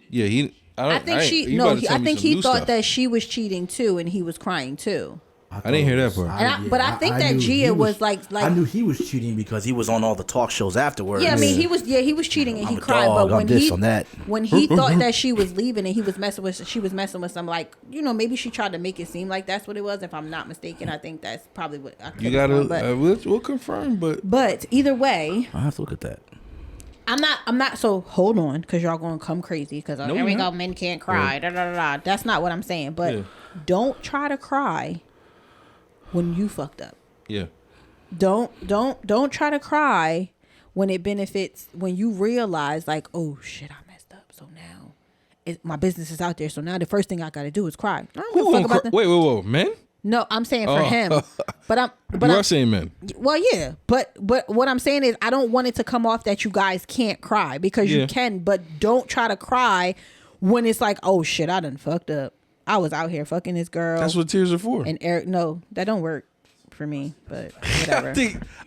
Yeah, I think he thought that she was cheating too, and he was crying too. I didn't hear that part. I think that Gia was like I knew he was cheating because he was on all the talk shows afterwards. Yeah, I mean he was cheating and he cried. But when he thought that she was leaving and she was messing with some, like, you know, maybe she tried to make it seem like that's what it was. If I'm not mistaken, I think that's probably what I could. You gotta we'll confirm, but either way, I have to look at that. I'm not. So hold on, because y'all gonna come crazy. Because here we go, men can't cry. Da, da, da, da. That's not what I'm saying. But don't try to cry when you fucked up. Yeah. Don't try to cry when it benefits, when you realize like, oh shit, I messed up. So now my business is out there. So now the first thing I got to do is cry. I don't give a fuck about wait, men? No, I'm saying for him. But you are saying men. Well, yeah, but what I'm saying is I don't want it to come off that you guys can't cry, because you can, but don't try to cry when it's like, oh shit, I done fucked up. I was out here fucking this girl. That's what tears are for. And Eric, no, that don't work for me, but whatever.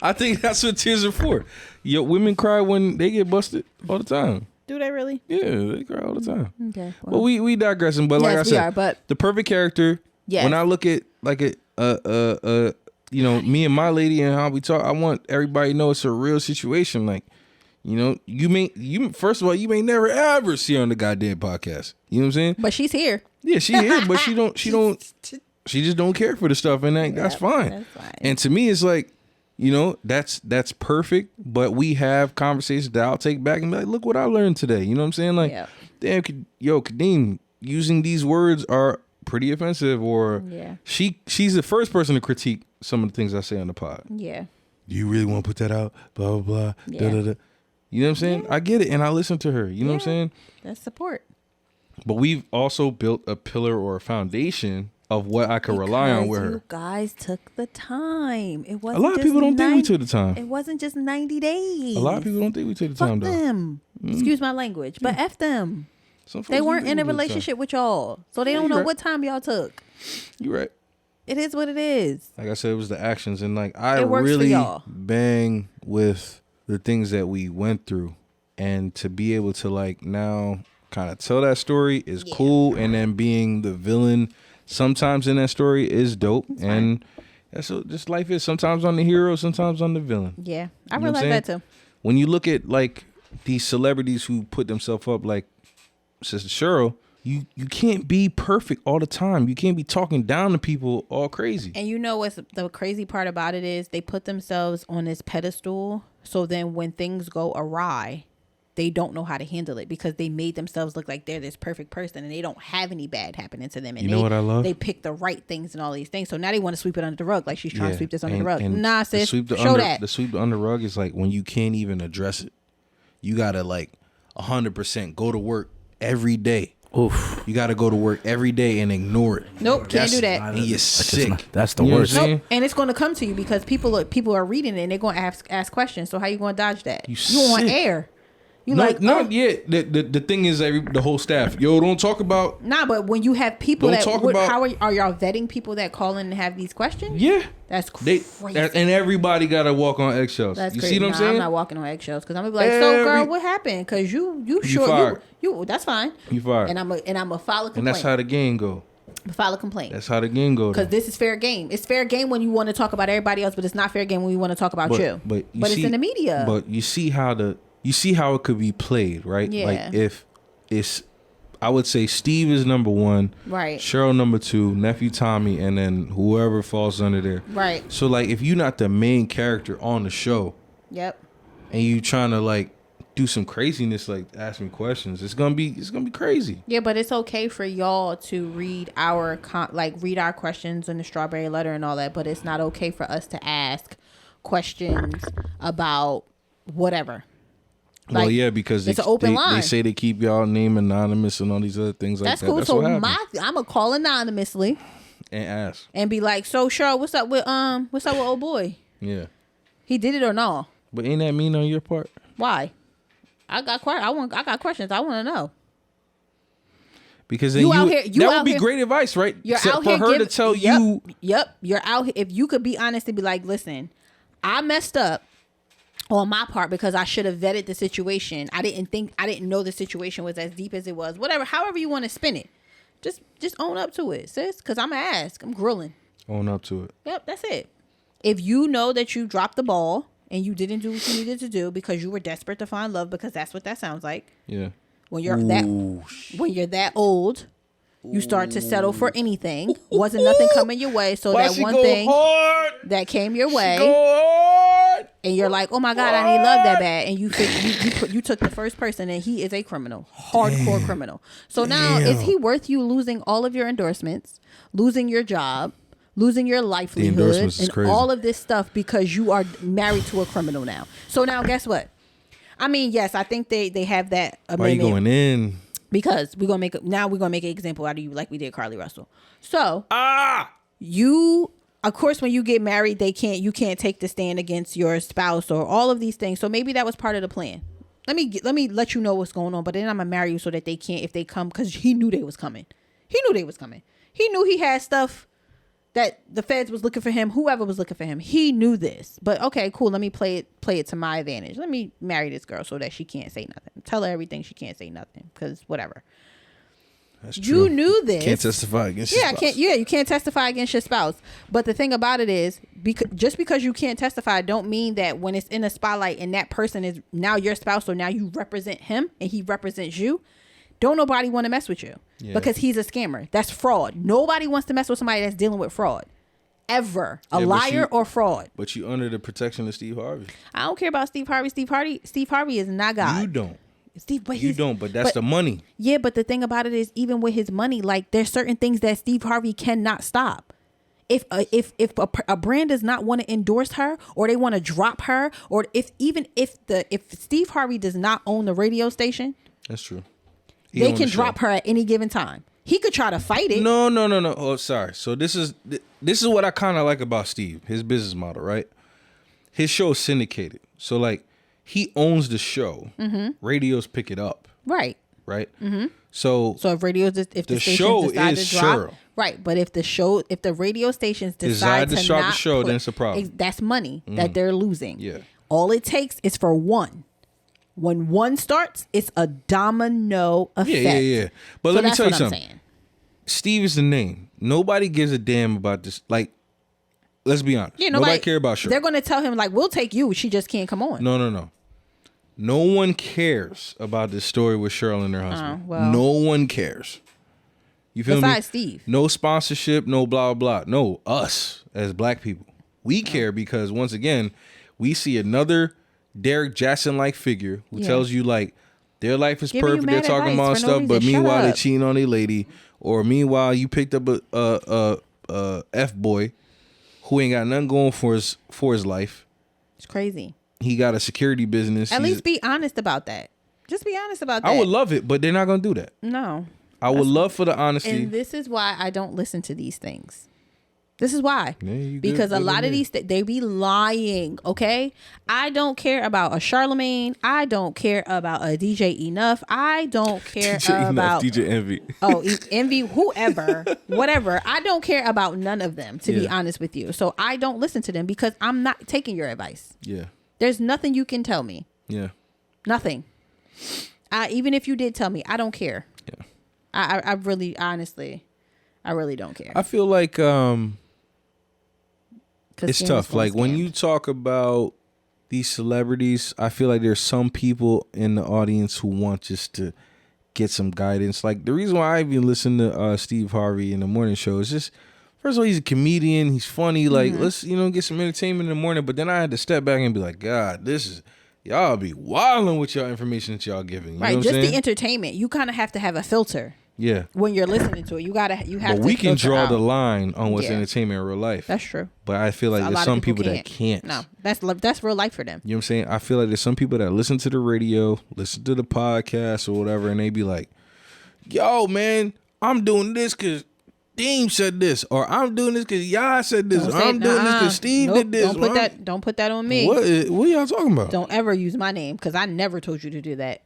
I think that's what tears are for. Yo, women cry when they get busted all the time. Do they really? Yeah, they cry all the time. Okay. Well, we digressing, but like I said, the perfect character. Yes. When I look at like you know, me and my lady and how we talk, I want everybody to know it's a real situation. Like, You know, you first of all, you may never ever see her on the goddamn podcast. You know what I'm saying? But she's here. Yeah, she here, but she just don't care for the stuff, and that's fine. That's fine. And to me, it's like, you know, that's perfect. But we have conversations that I'll take back and be like, look what I learned today. You know what I'm saying? Like, damn, Kadeem, using these words are pretty offensive, or she's the first person to critique some of the things I say on the pod. Yeah. Do you really want to put that out? Blah, blah, blah. Da, da, da. You know what I'm saying? Yeah. I get it, and I listen to her. You know what I'm saying? That's support. But we've also built a pillar or a foundation of what I could rely on with her. You guys took the time. It wasn't. A lot of people don't think we took the time. It wasn't just 90 days. A lot of people don't think we took the time, though. Fuck them. Excuse my language, but F them. They weren't in a relationship with y'all, so they don't know what time y'all took. You're right. It is what it is. Like I said, it was the actions, and like I really bang with the things that we went through, and to be able to like now kind of tell that story is cool, and then being the villain sometimes in that story is dope. And that's what just life is. Sometimes I'm the hero, sometimes I'm the villain. Yeah, I realize that too. When you look at like these celebrities who put themselves up, like Sister Cheryl, you can't be perfect all the time. You can't be talking down to people all crazy. And you know what's the crazy part about it is they put themselves on this pedestal, so then when things go awry, they don't know how to handle it because they made themselves look like they're this perfect person and they don't have any bad happening to them. And you know what I love? They pick the right things and all these things. So now they want to sweep it under the rug, like she's trying to sweep this under the rug. Nah, sis, show that. The sweep under the rug is like when you can't even address it. You gotta like 100% go to work every day. Oof. You got to go to work every day and ignore it. Nope, can't do that. And you're sick. That's the worst. Nope. And it's going to come to you because people are reading it and they're going to ask questions. So how you going to dodge that? You on air. You not yet. The thing is, the whole staff, don't talk about. Nah, but when you have people how are y'all vetting people that call in and have these questions? Yeah, that's crazy. And everybody got to walk on eggshells. That's you crazy. See what I'm saying? I'm not walking on eggshells because I'm gonna be like, so girl, what happened? Because you sure you that's fine. You fired. And I'm a file a complaint. And that's how the game go. File a complaint. That's how the game goes. Because this is fair game. It's fair game when you want to talk about everybody else, but it's not fair game when you want to talk about you. But it's in the media. But you see how it could be played, right? Yeah. Like if it's, I would say Steve is number one, right? Cheryl number two, nephew Tommy, and then whoever falls under there, right? So like, if you're not the main character on the show, yep, and you trying to like do some craziness, like ask me questions, it's gonna be crazy. Yeah, but it's okay for y'all to read our read our questions in the strawberry letter and all that, but it's not okay for us to ask questions about whatever. Well, yeah, because it's an open line. They say they keep y'all name anonymous and all these other things like that. That's cool. That's so I'm gonna call anonymously and ask and be like, "So, Cheryl, what's up with old boy? Yeah, he did it or no? But ain't that mean on your part? Why? I got questions. I want to know. Because then that would be great advice, right? You're Except out for here her to tell you. Yep. You're out here. If you could be honest and be like, listen, I messed up on my part because I should have vetted the situation. I didn't know the situation was as deep as it was. Whatever, however you want to spin it. Just own up to it, sis. Because I'm going to ask. I'm grilling. Own up to it. Yep, that's it. If you know that you dropped the ball and you didn't do what you needed to do because you were desperate to find love, because that's what that sounds like. Yeah. When you're that old, you start to settle for anything. Wasn't nothing coming your way, so that one thing that came your way, and you're like, oh my God, I need love that bad, and you took the first person, and he is a criminal, hardcore criminal. So now, is he worth you losing all of your endorsements, losing your job, losing your livelihood, and all of this stuff because you are married to a criminal now? So now, guess what? I mean, yes, I think they have that amendment. Why you going in? Because we're gonna make an example out of you like we did Carly Russell. So you, of course, when you get married, you can't take the stand against your spouse or all of these things. So maybe that was part of the plan. Let me let you know what's going on, but then I'm gonna marry you so that they can't, if they come, because he knew they was coming. He knew he had stuff that the feds was looking for him, whoever was looking for him. He knew this. But okay, cool. Let me play it to my advantage. Let me marry this girl so that she can't say nothing. Tell her everything, she can't say nothing. Because whatever. That's true. You knew this. Can't testify against your spouse. You can't testify against your spouse. But the thing about it is, just because you can't testify don't mean that when it's in the spotlight and that person is now your spouse or now you represent him and he represents you, don't nobody want to mess with you because he's a scammer. That's fraud. Nobody wants to mess with somebody that's dealing with fraud. Ever. A liar or fraud. But you under the protection of Steve Harvey. I don't care about Steve Harvey. Steve Harvey is not God. You don't. But but that's the money. Yeah, but the thing about it is, even with his money, like there's certain things that Steve Harvey cannot stop. If a brand does not want to endorse her, or they want to drop her, or if Steve Harvey does not own the radio station, that's true. They can drop her at any given time. He could try to fight it. No. Oh, sorry. So this is what I kind of like about Steve, his business model, right? His show is syndicated, so like. He owns the show. Mm-hmm. Radios pick it up. Right. Mm-hmm. So if the show decide is to drop, Cheryl. Right. But if the radio stations decide to drop not the show, then it's a problem. That's money that they're losing. Yeah. All it takes is for one. When one starts, it's a domino effect. Yeah. But let me tell you something. Steve is the name. Nobody gives a damn about this. Like, let's be honest. Yeah, nobody care about Shirley. They're going to tell him, like, we'll take you. She just can't come on. No. No one cares about this story with Shirley and her husband. No one cares. You feel me? Besides Steve. No sponsorship, no blah, blah. No, us as black people. We care because, once again, we see another Derek Jackson-like figure who tells you, like, their life is perfect. They're talking about stuff, but meanwhile, they're cheating on their lady. Or meanwhile, you picked up a F-boy who ain't got nothing going for his life. It's crazy. He got a security business. At least be honest about that. Just be honest about that. I would love it, but they're not going to do that. No. I would love for the honesty. And this is why I don't listen to these things. This is why. Yeah, because a lot of these, they be lying, okay? I don't care about a Charlemagne. I don't care about a DJ Enough. I don't care about DJ Envy. Oh, Envy, whoever, whatever. I don't care about none of them, to be honest with you. So I don't listen to them because I'm not taking your advice. Yeah. There's nothing you can tell me. Yeah. Nothing. Even if you did tell me, I don't care. Yeah. I really, honestly, I really don't care. I feel like it's tough. Like when you talk about these celebrities, I feel like there's some people in the audience who want just to get some guidance. Like the reason why I even listen to Steve Harvey in the morning show is just, first of all, he's a comedian. He's funny. Like let's get some entertainment in the morning. But then I had to step back and be like, God, this is. Y'all be wilding with y'all information that y'all giving. You know what I'm just saying? The entertainment. You kind of have to have a filter. Yeah. When you're listening to it, you have to. But we can draw the line on what's entertainment in real life. That's true. But I feel like there's some people that can't. No, that's real life for them. You know what I'm saying? I feel like there's some people that listen to the radio, listen to the podcast or whatever, and they be like, "Yo, man, I'm doing this because Deem said this, or I'm doing this because Yaaz said this, or I'm doing this because Steve did this." Don't put that on me. What y'all talking about? Don't ever use my name because I never told you to do that.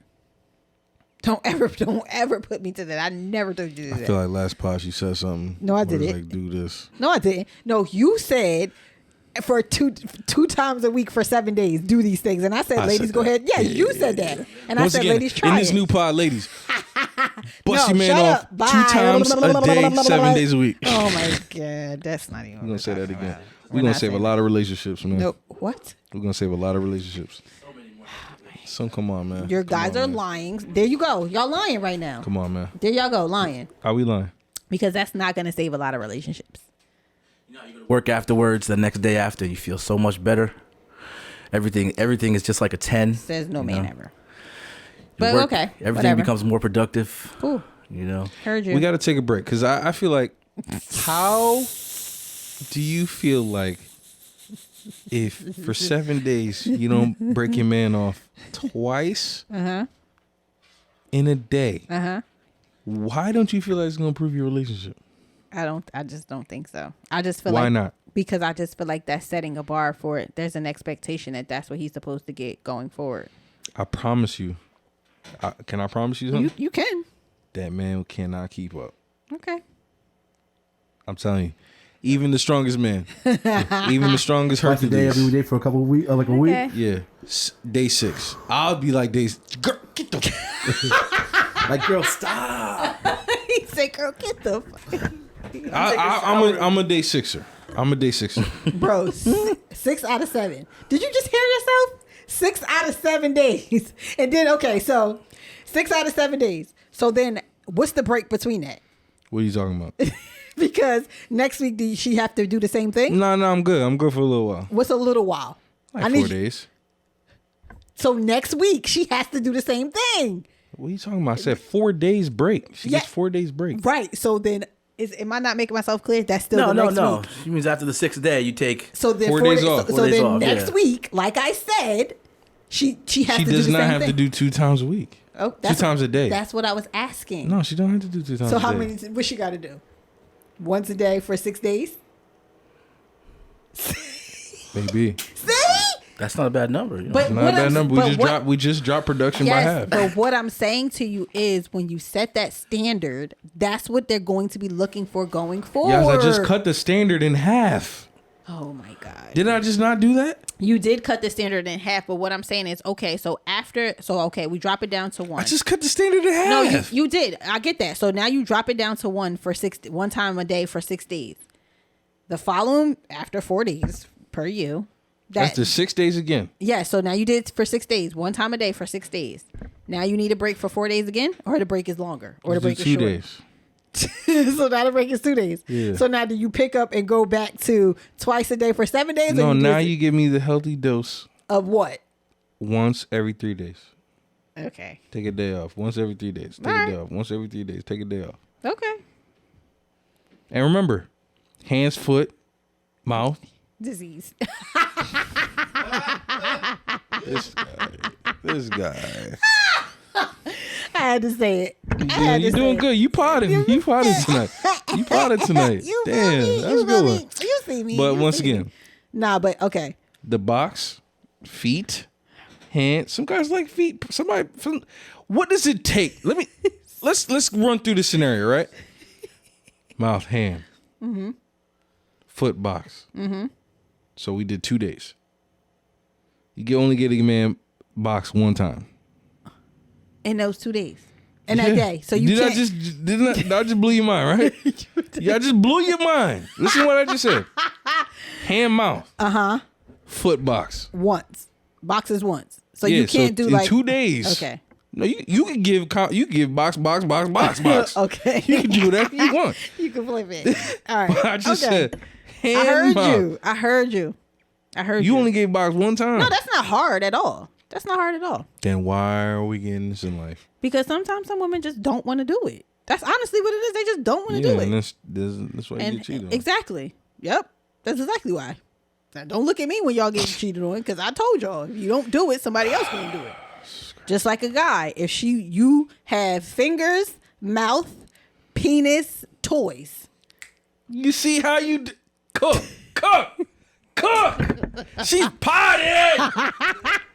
Don't ever put me to that. I never told you to do that. I feel like last pod you said something. No, I didn't. Like, do this. No, I didn't. No, you said for two times a week for 7 days, do these things. And I said, ladies, go ahead. Yeah, you said that. And once I said, again, ladies, try in it. this new pod, ladies, bust your man off 2 times a day, 7 days a week. Oh, my God. That's not even. We're going to say that again. We're going to save a lot of relationships, man. Nope. What? We're going to save a lot of relationships. So come on, man. Your guys are lying. There you go. Y'all lying right now. Come on, man. There y'all go, lying. Are we lying? Because that's not going to save a lot of relationships. Work afterwards, the next day after, you feel so much better. Everything is just like a 10. Says no man ever. But okay. Everything becomes more productive. Cool. You know. Heard you. We got to take a break because I feel like, how do you feel like if for 7 days you don't break your man off twice in a day? Why don't you feel like it's gonna improve your relationship? I just don't think so. I just feel why not? Because I just feel like that's setting a bar for it. There's an expectation that that's what he's supposed to get going forward. I promise you. Can I promise you something? You can. That man cannot keep up. Okay. I'm telling you. Even the strongest man, even the strongest Hercules. Every day for a couple of weeks, like a week. Yeah, day 6. I'll be like, girl, get the like, girl, stop. say, girl, get the fuck. I'm a day sixer. Bro, 6 out of 7. Did you just hear yourself? 6 out of 7 days. And then, okay, so 6 out of 7 days. So then what's the break between that? What are you talking about? Because next week, does she have to do the same thing? No, I'm good. I'm good for a little while. What's a little while? Like 4 days. So next week, she has to do the same thing. What are you talking about? I said 4 days break. She gets 4 days break. Right. So then, am I not making myself clear? That's still the next week. She means after the 6th day, you take so then 4 days off. So then next week, like I said, she has to do the same thing. She does not have to do 2 times a week. Oh, 2 times a day. That's what I was asking. No, she don't have to do 2 times a day. So how many? What she got to do? Once a day for 6 days? Maybe. See? That's not a bad number. You know? But not a bad number. We just dropped production by half. But what I'm saying to you is, when you set that standard, that's what they're going to be looking for going forward. Yes, I just cut the standard in half. Oh my God. Did I just not do that? You did cut the standard in half, but what I'm saying is, okay, we drop it down to 1. I just cut the standard in half. No, you did. I get that. So now you drop it down to 1 for 1 time a day for 6 days. The following, after 4 days per you. That's the 6 days again. Yeah, so now you did it for 6 days, 1 time a day for 6 days. Now you need a break for 4 days again, or the break is longer, or the break is 2 short. days. So now the break is 2 days. Yeah. So now do you pick up and go back to twice a day for 7 days? No, now you give me the healthy dose of what? Once every 3 days. Okay. Take a day off. Once every 3 days. Take a day off. Once every 3 days. Take a day off. Okay. And remember, hands, foot, mouth. Disease. This guy. I had to say it. You're doing good. You potted tonight. You potted tonight. Damn, that's a good one. You see me. But once again. Nah, but okay. The box, feet, hands. Some guys like feet. What does it take? Let's run through the scenario, right? Mouth, hand. Mm-hmm. Foot, box. Mm-hmm. So we did 2 days. You can only get a man box 1 time. In those 2 days. In that day. So you can't. Did I just blew your mind, right? Yeah, I just blew your mind. Listen to what I just said. Hand, mouth. Uh-huh. Foot, box. Once. Boxes once. So you can't do in 2 days. Okay. No, you can give box. Okay. You can do whatever you want. You can flip it. All right. I just said hand, I heard you. You only gave box 1 time. No, that's not hard at all. Then why are we getting this in life? Because sometimes some women just don't want to do it. That's honestly what it is. They just don't want to do it. And that's why you get cheated on. Exactly. Yep. That's exactly why. Now, don't look at me when y'all get cheated on, because I told y'all, if you don't do it, somebody else gonna do it. Just like a guy. If you have fingers, mouth, penis, toys. You see how you cook. She's potted.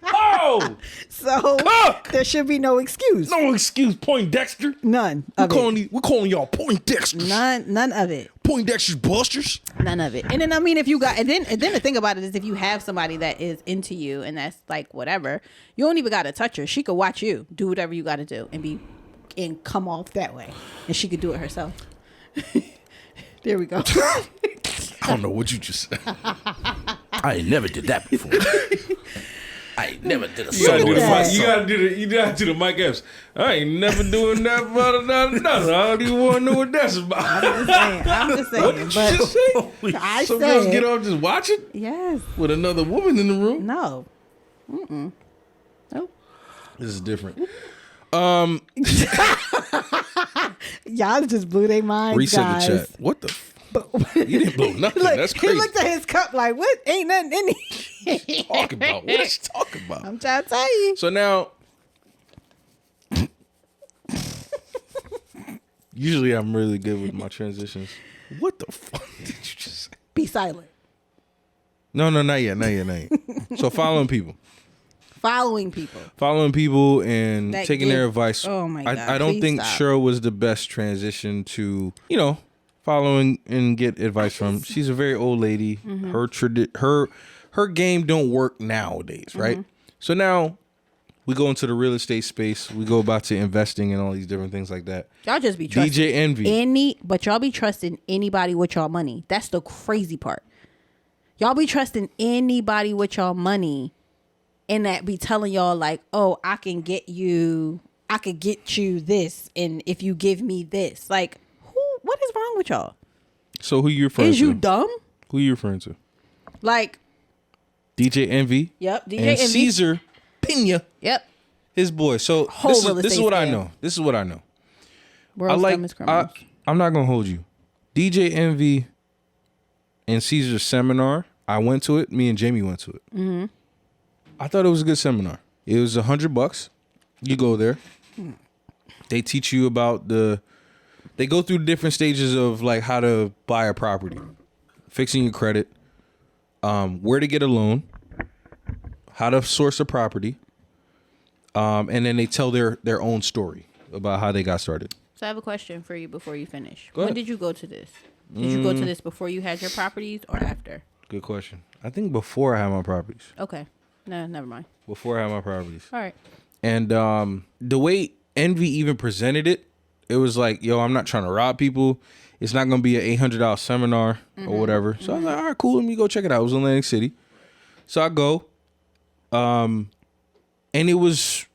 Oh, so cook. There should be no excuse. No excuse, Poindexter. None. We're calling y'all Poindexters. None of it. Poindexter's busters. None of it. And then I mean, if you got, and then the thing about it is, if you have somebody that is into you and that's like whatever, you don't even gotta touch her. She could watch you do whatever you gotta do and come off that way, and she could do it herself. There we go. I don't know what you just said. I ain't never did that before. I ain't never did a You gotta solo. do the Mike Epps. I ain't never doing that about nothing. I don't even want to know what that's about. I'm just saying. What did you just say? I Some said, girls get off just watching? Yes. With another woman in the room? No. Mm-mm. Nope. This is different. Y'all just blew their minds, Reset guys. the chat. What the you didn't blow nothing. That's crazy. He looked at his cup like, what? Ain't nothing in it. Talking about? What is she talking about? I'm trying to tell you. So now, usually I'm really good with my transitions. What the fuck did you just say? Be silent. No, not yet. So following people. Following people and that taking their advice. Oh my God. I don't think stop. Cheryl was the best transition to, following and get advice from. She's a very old lady. Mm-hmm. Her game don't work nowadays, right? Mm-hmm. So now we go into the real estate space. We go about to investing and all these different things like that. Y'all just be trusting DJ Envy. But y'all be trusting anybody with y'all money. That's the crazy part. Y'all be trusting anybody with y'all money, and that be telling y'all like, oh, I could get you this, and if you give me this, like, what is wrong with y'all? So who you referring to? Is you dumb? Who you referring to? Like DJ Envy. Yep, DJ and Envy. Ceasar Pena. Yep. His boy. So this is what I know. This is what I know. World's dumbest criminals. I'm not gonna hold you. DJ Envy and Ceasar's seminar. I went to it. Me and Jamie went to it. Mm-hmm. I thought it was a good seminar. It was $100. You go there. They teach you about they go through different stages of like how to buy a property, fixing your credit, where to get a loan, how to source a property, and then they tell their own story about how they got started. So I have a question for you before you finish. Go ahead. When did you go to this? Did you go to this before you had your properties or after? Good question. I think before I had my properties. Okay. No, never mind. Before I had my properties. All right. And the way Envy even presented it, it was like, yo, I'm not trying to rob people. It's not going to be an $800 seminar or whatever. So I was like, all right, cool. Let me go check it out. It was in Atlantic City. So I go. And it was,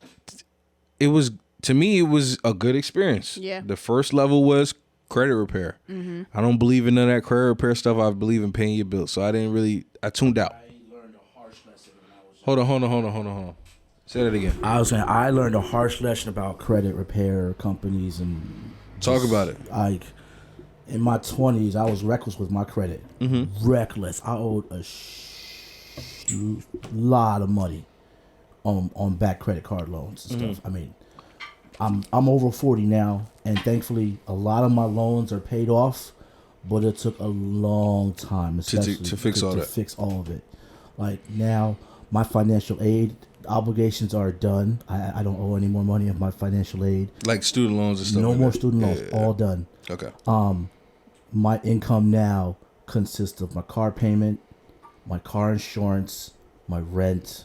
to me, it was a good experience. Yeah. The first level was credit repair. Mm-hmm. I don't believe in none of that credit repair stuff. I believe in paying your bills. So I tuned out. I learned a harsh lesson when I was Hold on. Say that again. I learned a harsh lesson about credit repair companies and Talk about it. Like in my 20s, I was reckless with my credit. Mm-hmm. Reckless. I owed a lot of money on back credit card loans and stuff. I mean, I'm over 40 now, and thankfully a lot of my loans are paid off, but it took a long time, especially to fix all that. To fix all of it. Like now, my financial aid obligations are done. I don't owe any more money of my financial aid. Like student loans and stuff. No like more that. student loans. Yeah. All done. Okay. My income now consists of my car payment, my car insurance, my rent,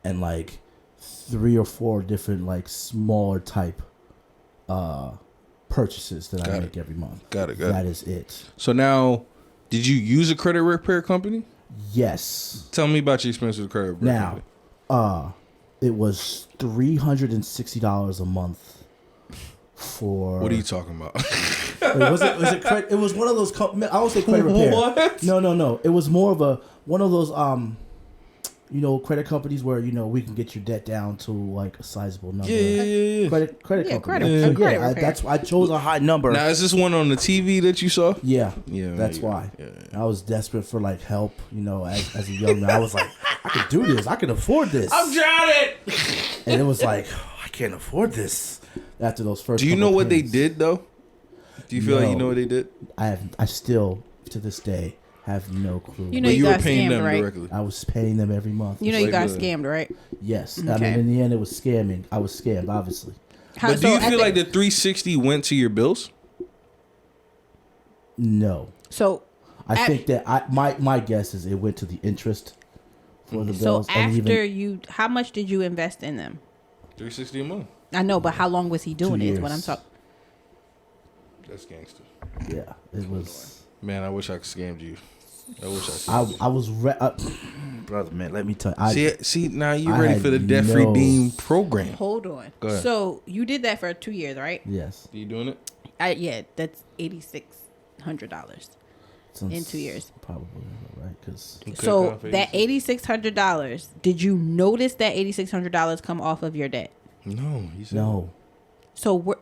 and like 3 or 4 different like smaller type purchases that I make every month. Got it. That is it. So now, did you use a credit repair company? Yes. Tell me about your experience with a credit repair company. Now, it was $360 a month for. What are you talking about? It was one of those. I won't say credit repair. What? No. It was more of one of those credit companies where we can get your debt down to like a sizable number. Yeah. Credit company. Credit repair. That's why I chose a high number. Now, is this one on the TV that you saw? Yeah. Yeah. That's why. Yeah. I was desperate for like help. As a young man, I was like, I can do this. I can afford this. I'm drowning. And it was like, I can't afford this. After those first. Do you know what payments. they did though? Do you feel like you know what they did? I still to this day have no clue. You know you were got paying scammed, them right? directly. I was paying them every month. You know you got scammed, right? Yes. Okay. I mean, in the end, it was scamming. I was scammed, obviously. But do you feel like the 360 went to your bills? No. So I think that my guess is it went to the interest for the bills. So after how much did you invest in them? $360 a month. I know, but how long was he doing 2 it? years. What I'm talking. That's gangster. Yeah, it was. Man, I wish I could scammed you. I was brother, man. Let me tell you. See, now you ready for the Debtfreedeem program? Hold on. Go ahead. So you did that for 2 years, right? Yes. You doing it? Yeah, that's $8,600 in 2 years. Probably right, because. So that $8,600, did you notice that $8,600 come off of your debt? No, he said no. So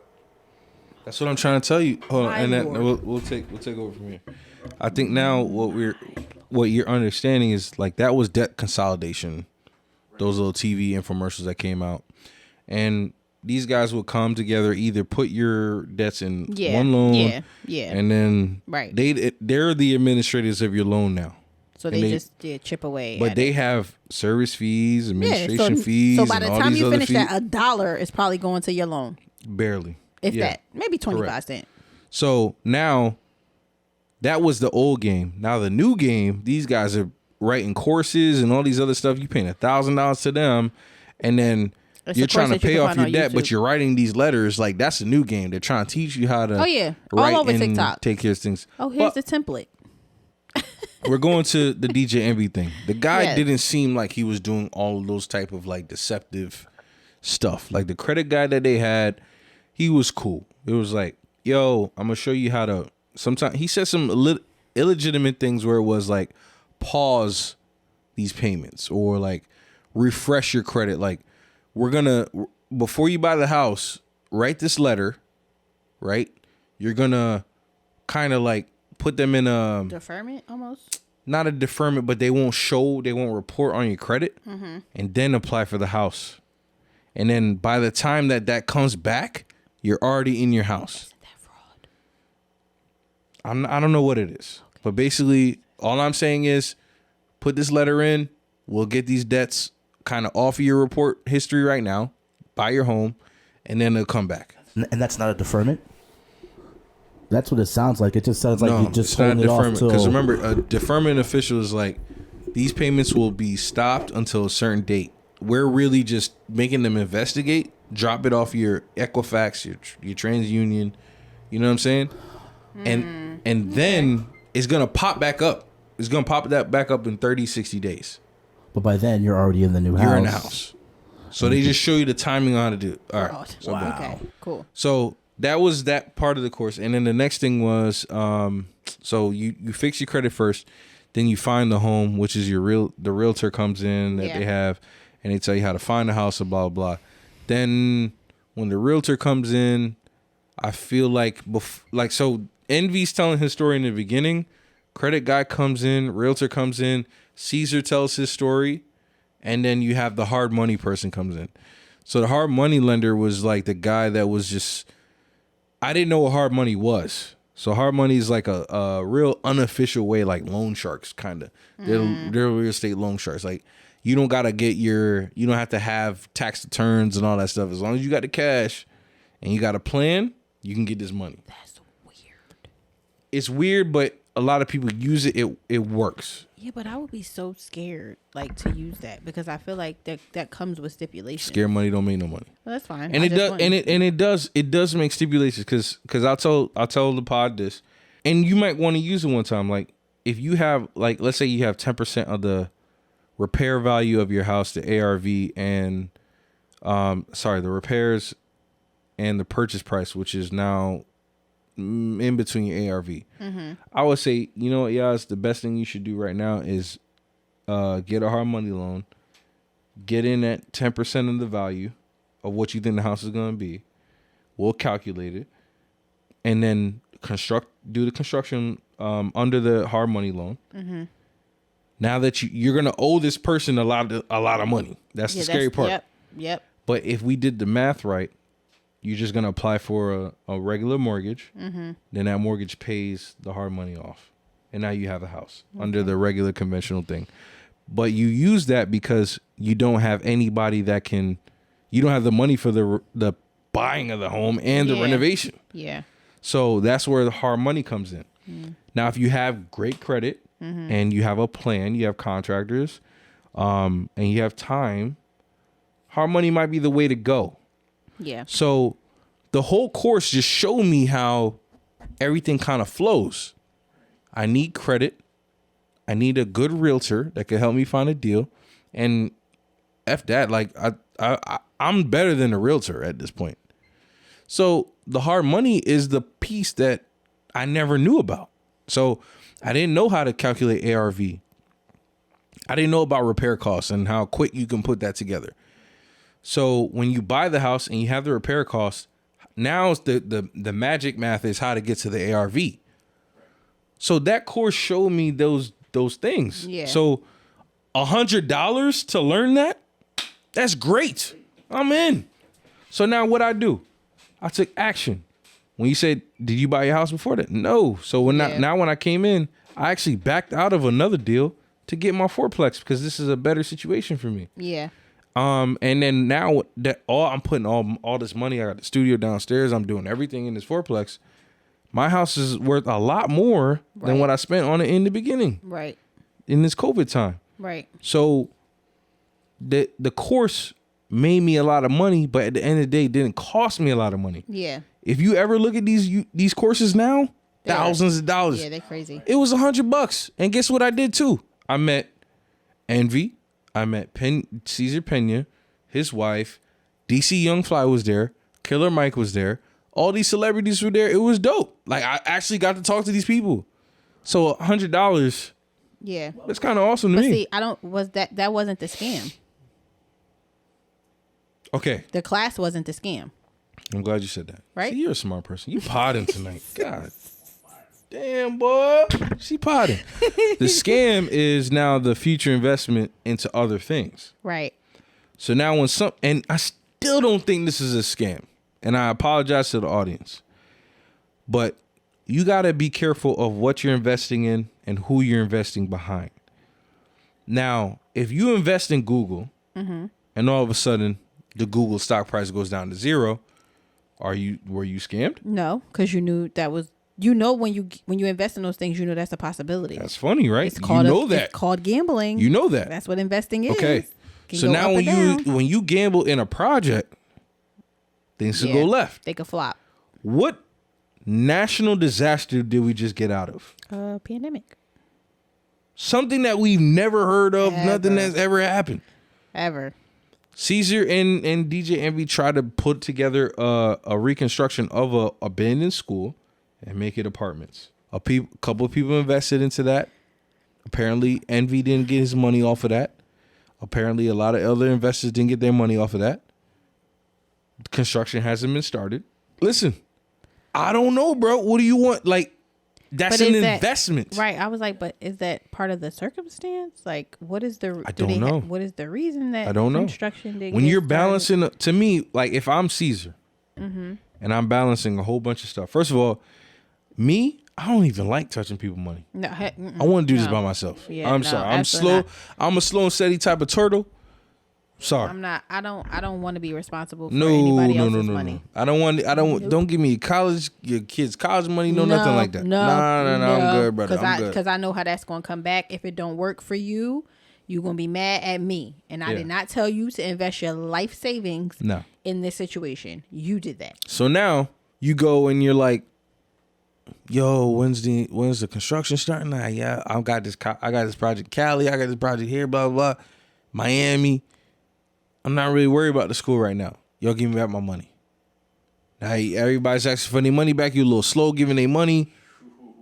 that's what I'm trying to tell you. Hold on, and then we'll take over from here. I think now what you're understanding is like that was debt consolidation. Those little TV infomercials that came out, and these guys will come together, either put your debts in one loan, and then they're the administrators of your loan now. So they just chip away. But they have service fees, administration fees. So by the and all time these you other finish fees, that, $1 is probably going to your loan. Barely. If that, maybe 25 cents. So now, that was the old game. Now the new game, these guys are writing courses and all these other stuff. You paying $1,000 to them, and then It's you're a course trying to that you pay can off find your on debt, but YouTube. you're writing these letters. Like, that's a new game. They're trying to teach you how to all write over and TikTok. take care of things. Oh, here's But the template. we're going to the DJ Envy thing. The guy Yes. didn't seem like he was doing all of those type of like deceptive stuff. Like the credit guy that they had, he was cool. It was like, yo, I'm gonna show you how to. Sometimes he said some illegitimate things where it was like, pause these payments or like refresh your credit. Like, we're gonna, before you buy the house, write this letter, right? You're gonna kind of like put them in a Deferment almost. not a deferment, but they won't report on your credit, and then apply for the house. And then by the time that comes back, you're already in your house. Isn't that fraud? I don't know what it is, but basically all I'm saying is put this letter in. We'll get these debts kind of off of your report history right now, buy your home, and then it'll come back. And that's not a deferment? That's what it sounds like. It just sounds like No, you just it's not a holding it off deferment. till... Because remember, a deferment official is like, these payments will be stopped until a certain date. We're really just making them investigate, drop it off your Equifax, your TransUnion. You know what I'm saying? And then it's going to pop back up. It's going to pop that back up in 30, 60 days. But by then, you're already in the new house. You're in the house. So they just show you the timing on how to do it. All right. Fraud. So Wow. Okay, cool. So that was that part of the course. And then the next thing was, so you fix your credit first, then you find the home, which is the realtor comes in that they have, and they tell you how to find the house and blah, blah, blah. Then when the realtor comes in, I feel like, so Envy's telling his story in the beginning, credit guy comes in, realtor comes in, Ceasar tells his story, and then you have the hard money person comes in. So the hard money lender was like the guy that was just, I didn't know what hard money was. So hard money is like a real unofficial way, like loan sharks, kind of. They're real estate loan sharks. Like, you don't got to you don't have to have tax returns and all that stuff. As long as you got the cash and you got a plan, you can get this money. That's weird. It's weird, but a lot of people use it. It works. Yeah, but I would be so scared, like, to use that because I feel like that comes with stipulations. Scare money don't make no money. Well, that's fine. And it does make stipulations because I told the pod this, and you might want to use it one time. Like, if you have, like, let's say you have 10% of the repair value of your house, the ARV, and the repairs and the purchase price, which is now in between your ARV. I would say, you know what, Yaaz, the best thing you should do right now is get a hard money loan, get in at 10% of the value of what you think the house is going to be. We'll calculate it, and then do the construction under the hard money loan. Now that you're going to owe this person a lot of money. That's the scary part. Yep. But if we did the math right, you're just going to apply for a regular mortgage. Then that mortgage pays the hard money off. And now you have a house under the regular conventional thing. But you use that because you don't have anybody you don't have the money for the buying of the home and the renovation. Yeah. So that's where the hard money comes in. Now, if you have great credit and you have a plan, you have contractors, and you have time, hard money might be the way to go. Yeah. So the whole course just showed me how everything kind of flows. I need credit. I need a good realtor that can help me find a deal. And F that, like, I'm better than a realtor at this point. So the hard money is the piece that I never knew about. So I didn't know how to calculate ARV. I didn't know about repair costs and how quick you can put that together. So when you buy the house and you have the repair costs, now the magic math is how to get to the ARV. So that course showed me those things. Yeah. So $100 to learn that's great. I'm in. So now what I do? I took action. When you said, did you buy your house before that? No. So when I came in, I actually backed out of another deal to get my fourplex because this is a better situation for me. Yeah. And then now that I'm putting all this money, I got the studio downstairs, I'm doing everything in this fourplex. My house is worth a lot more than what I spent on it in the beginning. Right. In this COVID time. Right. So the course made me a lot of money, but at the end of the day, it didn't cost me a lot of money. Yeah. If you ever look at these courses now, thousands of dollars. Yeah, they're crazy. It was $100, and guess what I did too? I met Envy. I met Ceasar Pena, his wife. DC Young Fly was there. Killer Mike was there. All these celebrities were there. It was dope. Like, I actually got to talk to these people. So $100. Yeah. That's kind of awesome to me. See, that wasn't the scam. Okay. The class wasn't the scam. I'm glad you said that. Right? See, you're a smart person. You potting tonight. God damn, boy. She potting. The scam is now the future investment into other things. Right. So now and I still don't think this is a scam. And I apologize to the audience. But you got to be careful of what you're investing in and who you're investing behind. Now, if you invest in Google and all of a sudden the Google stock price goes down to zero, were you scammed? No, because you knew that was, when you invest in those things, that's a possibility. That's funny, right? It's called that. It's called gambling. You know that. That's what investing is. Okay. So now when you gamble in a project, things could go left. They could flop. What national disaster did we just get out of? Pandemic. Something that we've never heard of, nothing that's ever happened. Ever. Caesar and DJ Envy tried to put together a reconstruction of a abandoned school and make it apartments. A couple of people invested into that. Apparently, Envy didn't get his money off of that. Apparently, a lot of other investors didn't get their money off of that. Construction hasn't been started. Listen, I don't know, bro. What do you want? Like, that's an investment. Right. I was like, but is that part of the circumstance? Like, what is the... I don't know. What is the reason that I don't know. construction didn't when get you're started? balancing, to me, like if I'm Caesar and I'm balancing a whole bunch of stuff. First of all, I don't even like touching people's money. No, I want to do this by myself. Yeah, I'm sorry. I'm slow. not. I'm a slow and steady type of turtle. Sorry. I'm not. I don't want to be responsible for anybody else's money. I don't want. Don't give me your kids' college money. Nothing like that. No. I'm good, brother. I'm good. Because I know how that's gonna come back. If it don't work for you, you're gonna be mad at me. And I did not tell you to invest your life savings in this situation. You did that. So now you go and you're like, yo, when's the construction starting? Like, yeah, I got this project Cali, I got this project here, blah, blah, blah. Miami. I'm not really worried about the school right now. Y'all give me back my money. Now everybody's asking for their money back. You're a little slow giving their money.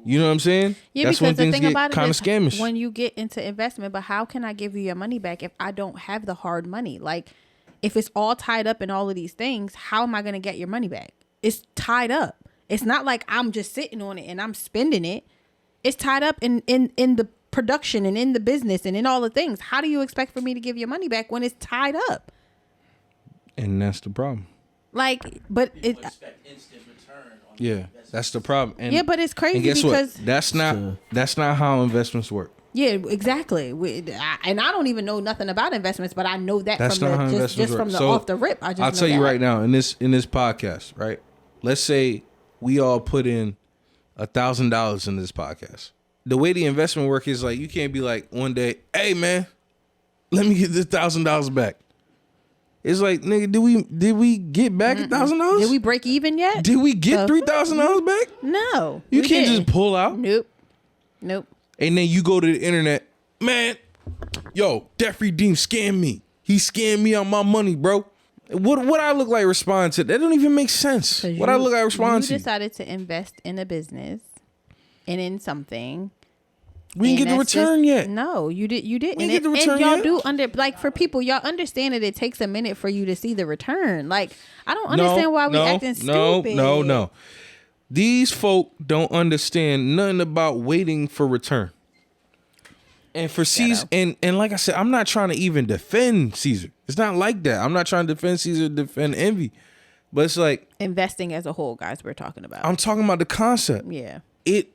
You know what I'm saying? Yeah, that's because when the things thing get about kind of it is scamish. when you get into investment, but how can I give you your money back if I don't have the hard money? Like, if it's all tied up in all of these things, how am I going to get your money back? It's tied up. It's not like I'm just sitting on it and I'm spending it. It's tied up in the production and in the business and in all the things. How do you expect for me to give your money back when it's tied up? And that's the problem. Like, but it. Expect instant return on Yeah, that's the problem. And, yeah, but it's crazy and guess because what? That's not how investments work. Yeah, exactly. And I don't even know nothing about investments, but I know that That's from not how the investments just from work. the So, off the rip. I'll tell you right now in this podcast, right? Let's say we all put in $1,000 in this podcast. The way the investment work is like you can't be like one day, hey man, let me get this $1,000 back. It's like, nigga, did we get back $1,000? Did we break even yet? Did we get $3,000 back? No. You can't just pull out. Nope. And then you go to the internet, man. Yo, Debtfreedeem scammed me. He scammed me on my money, bro. What I look like responding to? That don't even make sense. What I look like responding to? You decided to invest in a business and in something. We didn't get the return yet. No, you didn't. We didn't get the return and y'all yet. do for people, y'all understand that it takes a minute for you to see the return. Like, I don't understand why we acting stupid. No. These folk don't understand nothing about waiting for return. And for Caesar, and like I said, I'm not trying to even defend Caesar. It's not like that. I'm not trying to defend Caesar, defend Envy. But it's like investing as a whole, guys, we're talking about. I'm talking about the concept. Yeah. It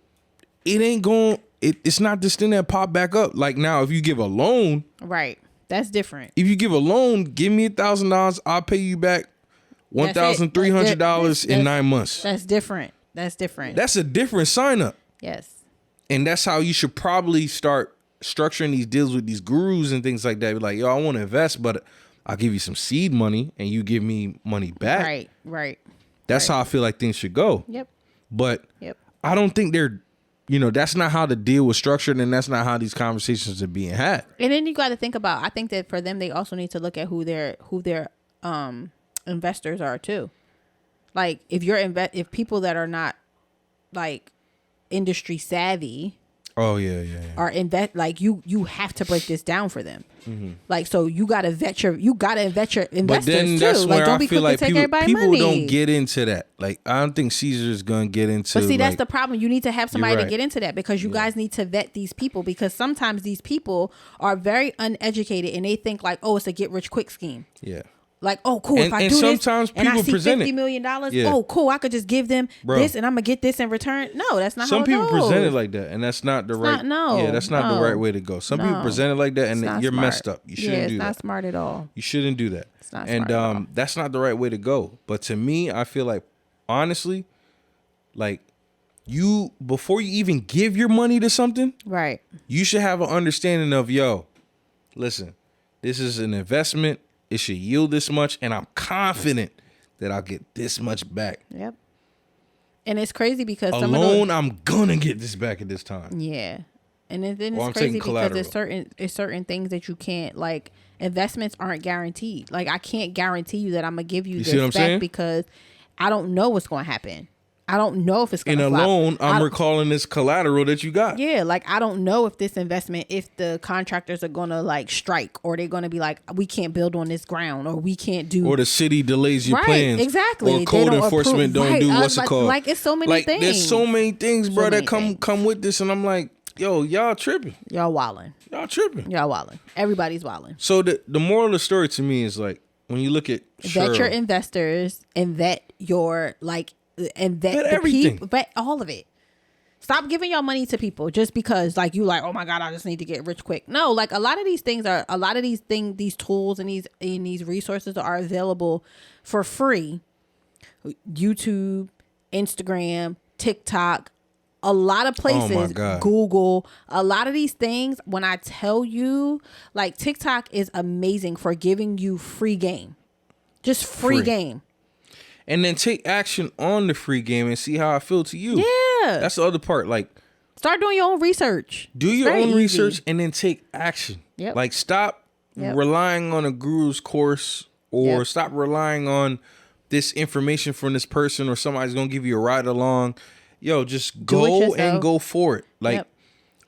ain't going, it's not this thing that pop back up. Like now, if you give a loan. Right. That's different. If you give a loan, give me $1,000, I'll pay you back $1,300 in 9 months. That's different. That's a different sign up. Yes. And that's how you should probably start structuring these deals with these gurus and things like that. Be like, yo, I want to invest, but I'll give you some seed money and you give me money back. Right. That's how I feel like things should go. Yep. But I don't think that's not how the deal was structured, and that's not how these conversations are being had. And then you got to think about, I think that for them, they also need to look at who their investors are too. Like if people that are not like industry savvy. Oh yeah. Are like you have to break this down for them. Mm-hmm. Like, so you gotta vet your investors but then that's too. Where like, don't I be feel quick like to take people money. don't get into that. Like, I don't think Ceasar's gonna get into. But see, that's the problem. You need to have somebody right. to get into that, because you guys need to vet these people, because sometimes these people are very uneducated and they think like, oh, it's a get rich quick scheme. Yeah. Like, oh, cool. If I do this and I see $50 million, oh, cool, I could just give them this and I'm going to get this in return. No, that's not how it goes. Some people present it like that, and that's not the right. That's not the right way to go. Some people present it like that, and you're messed up. You shouldn't do that. It's not smart at all. You shouldn't do that. It's not smart at all. That's not the right way to go. But to me, I feel like, honestly, like, before you even give your money to something, right, you should have an understanding of, listen, this is an investment. It should yield this much, and I'm confident that I'll get this much back. Yep. And it's crazy because I'm gonna get this back at this time. Yeah. And then it's crazy because it's certain things that you can't, like, investments aren't guaranteed. Like, I can't guarantee you that I'm gonna give you this back because I don't know what's gonna happen. I don't know if it's going to flop. In a loan, I'm recalling this collateral that you got. Yeah, like, I don't know if this investment, if the contractors are going to, like, strike, or they're going to be like, we can't build on this ground, or we can't do. Or the city delays your plans. Exactly. Or code enforcement don't do what's it called. Like, it's so many things. There's so many things, bro, that come with this, and I'm like, yo, y'all tripping. Y'all wilding. Everybody's wilding. So the moral of the story to me is, like, when you look at vet your investors and vet your, like, and vet everything. Vet all of it. Stop giving your money to people just because, like, you like, oh my God, I just need to get rich quick. No, like, these tools and these resources are available for free. YouTube, Instagram, TikTok, a lot of places, oh my God. Google, a lot of these things. When I tell you, like, TikTok is amazing for giving you free game, just free game. And then take action on the free game and see how I feel to you. Yeah. That's the other part. Like, start doing your own research. Do your own research and then take action. Yep. Like, stop relying on a guru's course, or stop relying on this information from this person, or somebody's going to give you a ride along. Yo, just go and go for it. Like,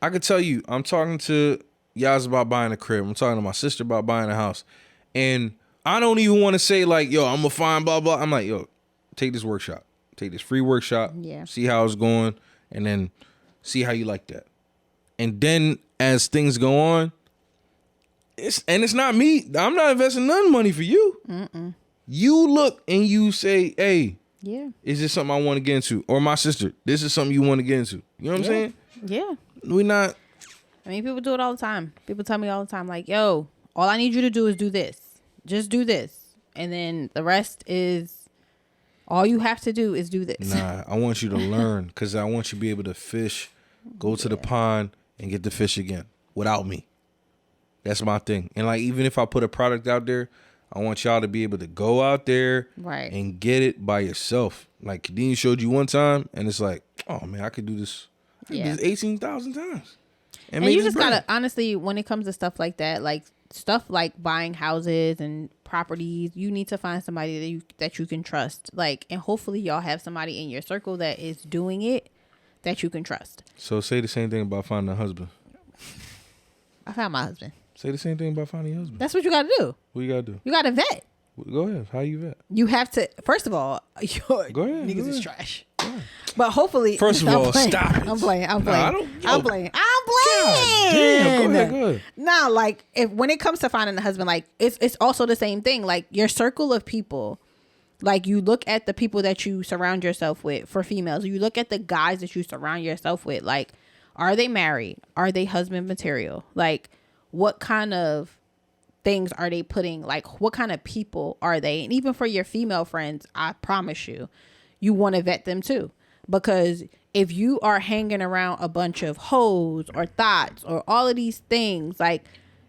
I could tell you, I'm talking to Yaaz about buying a crib. I'm talking to my sister about buying a house. And I don't even want to say, like, yo, I'm going to find blah, blah. I'm like, yo, take this workshop. Take this free workshop. Yeah. See how it's going. And then see how you like that. And then as things go on, it's not me. I'm not investing none money for you. Mm-mm. You look and you say, hey, is this something I want to get into? Or my sister, this is something you want to get into. You know what I'm saying? Yeah. We're not. I mean, people do it all the time. People tell me all the time, like, yo, all I need you to do is do this. Just do this. And then the rest is, all you have to do is do this. Nah, I want you to learn, because I want you to be able to fish, go to the pond, and get the fish again without me. That's my thing. And, like, even if I put a product out there, I want y'all to be able to go out there and get it by yourself. Like Kadeen showed you one time, and it's like, oh, man, I could do this. I could do this 18,000 times. And you just got to, honestly, when it comes to stuff like that, like, stuff like buying houses and properties, you need to find somebody that you can trust. Like, and hopefully y'all have somebody in your circle that is doing it that you can trust. So say the same thing about finding a husband. I found my husband. Say the same thing about finding a husband. That's what you got to do. What you got to do? You got to vet. Go ahead. How you vet? You have to, first of all, your niggas is trash. But hopefully, first of all, stop it. I'm playing. Nah, I'm playing. Damn, go ahead. Now, like, when it comes to finding a husband, like, it's also the same thing. Like, your circle of people, like, you look at the people that you surround yourself with. For females, you look at the guys that you surround yourself with. Like, are they married? Are they husband material? Like, what kind of things are they putting? Like, what kind of people are they? And even for your female friends, I promise you want to vet them too. Because if you are hanging around a bunch of hoes or thoughts or all of these things, like,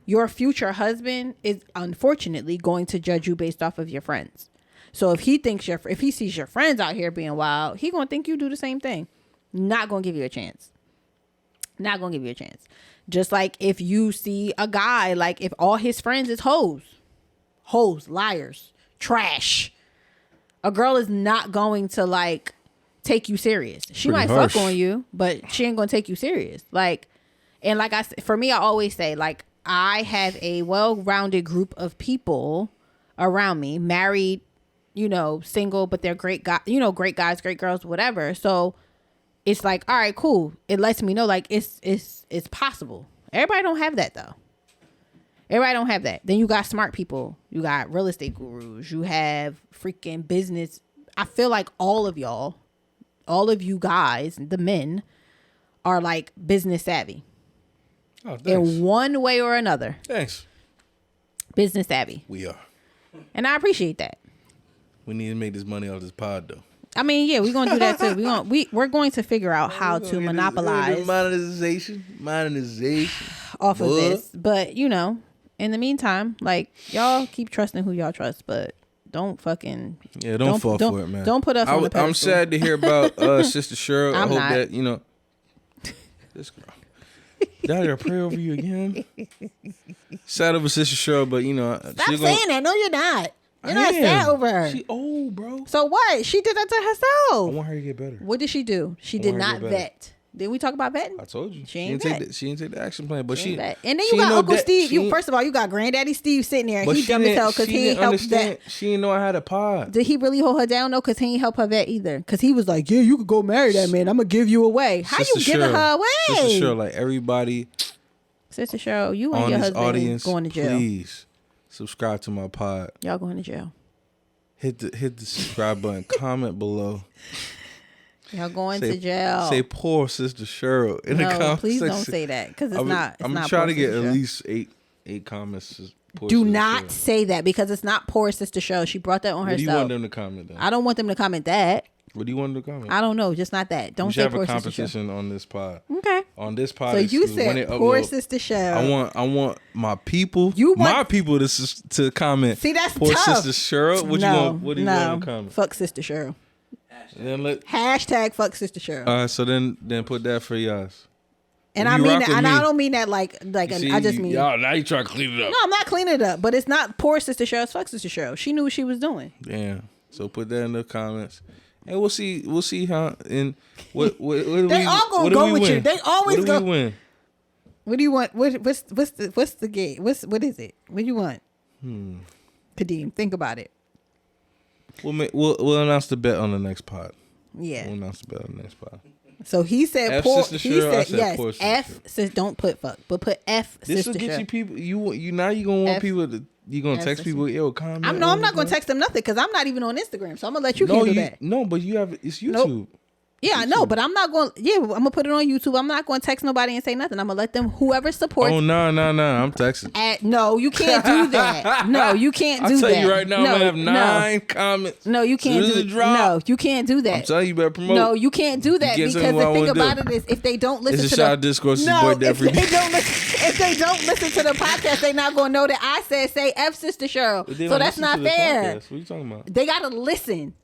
your future husband is unfortunately going to judge you based off of your friends. So if he sees your friends out here being wild, he gonna think you do the same thing. Not gonna give you a chance. Not gonna give you a chance. Just like if you see a guy, like if all his friends is hoes, liars, trash, a girl is not going to like take you serious. She might fuck on you, but she ain't gonna take you serious. Like, and like for me, I always say, like, I have a well-rounded group of people around me, married, you know, single, but they're great guys, you know, great guys, great girls, whatever. So it's like, all right, cool. It lets me know like it's possible. Everybody don't have that though. Everybody don't have that. Then you got smart people. You got real estate gurus. You have freaking business. I feel like all of you guys, the men, are like business savvy. Oh, thanks. In one way or another. Thanks. Business savvy. We are. And I appreciate that. We need to make this money off this pod, though. I mean, yeah, we're gonna do that too. We're going to figure out how to monopolize monetization off of this. But you know, in the meantime, like y'all keep trusting who y'all trust, but don't fucking don't fall for it, man. Don't put us on the pedestal. I'm sad to hear about Sister Shirley. I hope that you know this girl. Daddy, I pray over you again. Sad over Sister Shirley, but you know, stop saying that. No, you're not. You're not sad over her. She old, bro. So what? She did that to herself. I want her to get better. What did she do? She did not vet. Did we talk about vetting? I told you. She ain't vet. She didn't take the action plan, but she. And then you got Uncle Steve. First of all, you got Granddaddy Steve sitting there. He dumb as hell because he ain't help vet. She didn't know I had a pod. Did he really hold her down? No, because he ain't help her vet either. Because he was like, yeah, you could go marry that man. I'm going to give you away. How you giving her away? Sister Shirley, like everybody. Sister Shirley, you and your husband going to jail. Please subscribe to my pod. Y'all going to jail. Hit the subscribe button. Comment below. Y'all going to jail. Say poor Sister Shirley in the comment please section. don't say that because it's not. I'm trying to get at least eight comments. Do not say that because it's not poor Sister Shirley. She brought that on herself. What do you want them to comment then? I don't want them to comment that. What do you want them to comment? I don't know. Just not that. Don't say poor Sister Shirley. We should have a competition on this pod. Okay. On this pod. So you said poor Sister Shirley. I want my people. My people to comment. See, that's poor tough. Sister Shirley. What do you want to comment? Fuck Sister Shirley. Hashtag fuck Sister Shirley. All right, so then put that for Yaaz. And I mean that, and I don't mean that like I just mean y'all now you trying to clean it up. No, I'm not cleaning it up, but it's not poor Sister Shirley. It's fuck Sister Shirley. She knew what she was doing. Damn. So put that in the comments. And we'll see how in what they all gonna go with you. They always go. What do we win? What do you want? What's the game? What is it? What do you want? Kadeem, think about it. We'll announce the bet on the next pod. Yeah. We'll announce the bet on the next pod. So he said F poor. Sister He Shirley, said yes. poor F says don't put fuck, but put F this Sister will get Shirley. you people. You now you gonna want people to. You gonna text people? Yo, comment. I'm not gonna text them nothing because I'm not even on Instagram. So I'm gonna let you handle that. No, but you have it's YouTube. Nope. Yeah, I know, but I'm not going. Yeah, I'm gonna put it on YouTube. I'm not going to text nobody and say nothing. I'm gonna let them whoever supports. Oh no, I'm texting. No, you can't do that. No, you can't do that. I'll tell you right now, I'm gonna have 9 comments. No, you can't do that. No, you can't do that. I'm telling you, better promote. No, you can't do that because the thing about it is, if they don't listen to the Shot of Discourse, boy Debtfreedeem. If they don't listen to the podcast, they're not gonna know that I said say F Sister Shirley. So that's not fair. What are you talking about? They gotta listen.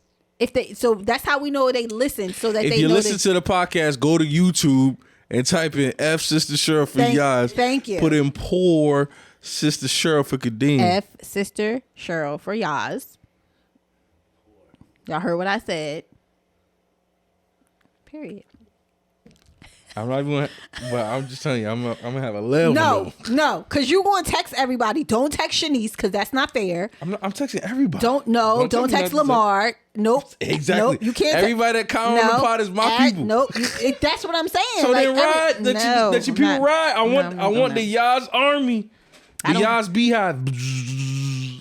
So that's how we know they listen, so that if you listen to the podcast, go to YouTube and type in F Sister Shirley for Yaaz. Thank you. Put in poor Sister Shirley for Kadeem. F Sister Shirley for Yaaz. Y'all heard what I said. Period. I'm not even, but I'm just telling you, I'm gonna have a level. No, because you going to text everybody. Don't text Shanice because that's not fair. I'm texting everybody. Don't text Lamar. Nope. Exactly. Nope. You can't. Everybody that comment on the pod is my people. Nope. That's what I'm saying. So then ride that your people ride. I want the Yaaz army. The Yaaz beehive.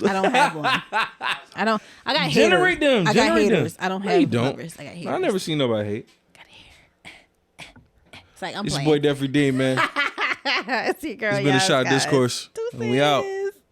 I don't have one. I got haters. Generate them. I got haters. I don't have lovers. I got haters. I never seen nobody hate. It's like I'm it's playing. It's your boy Debtfreedeem, man. It's your girl. It's been a Shot of Discourse. And we out.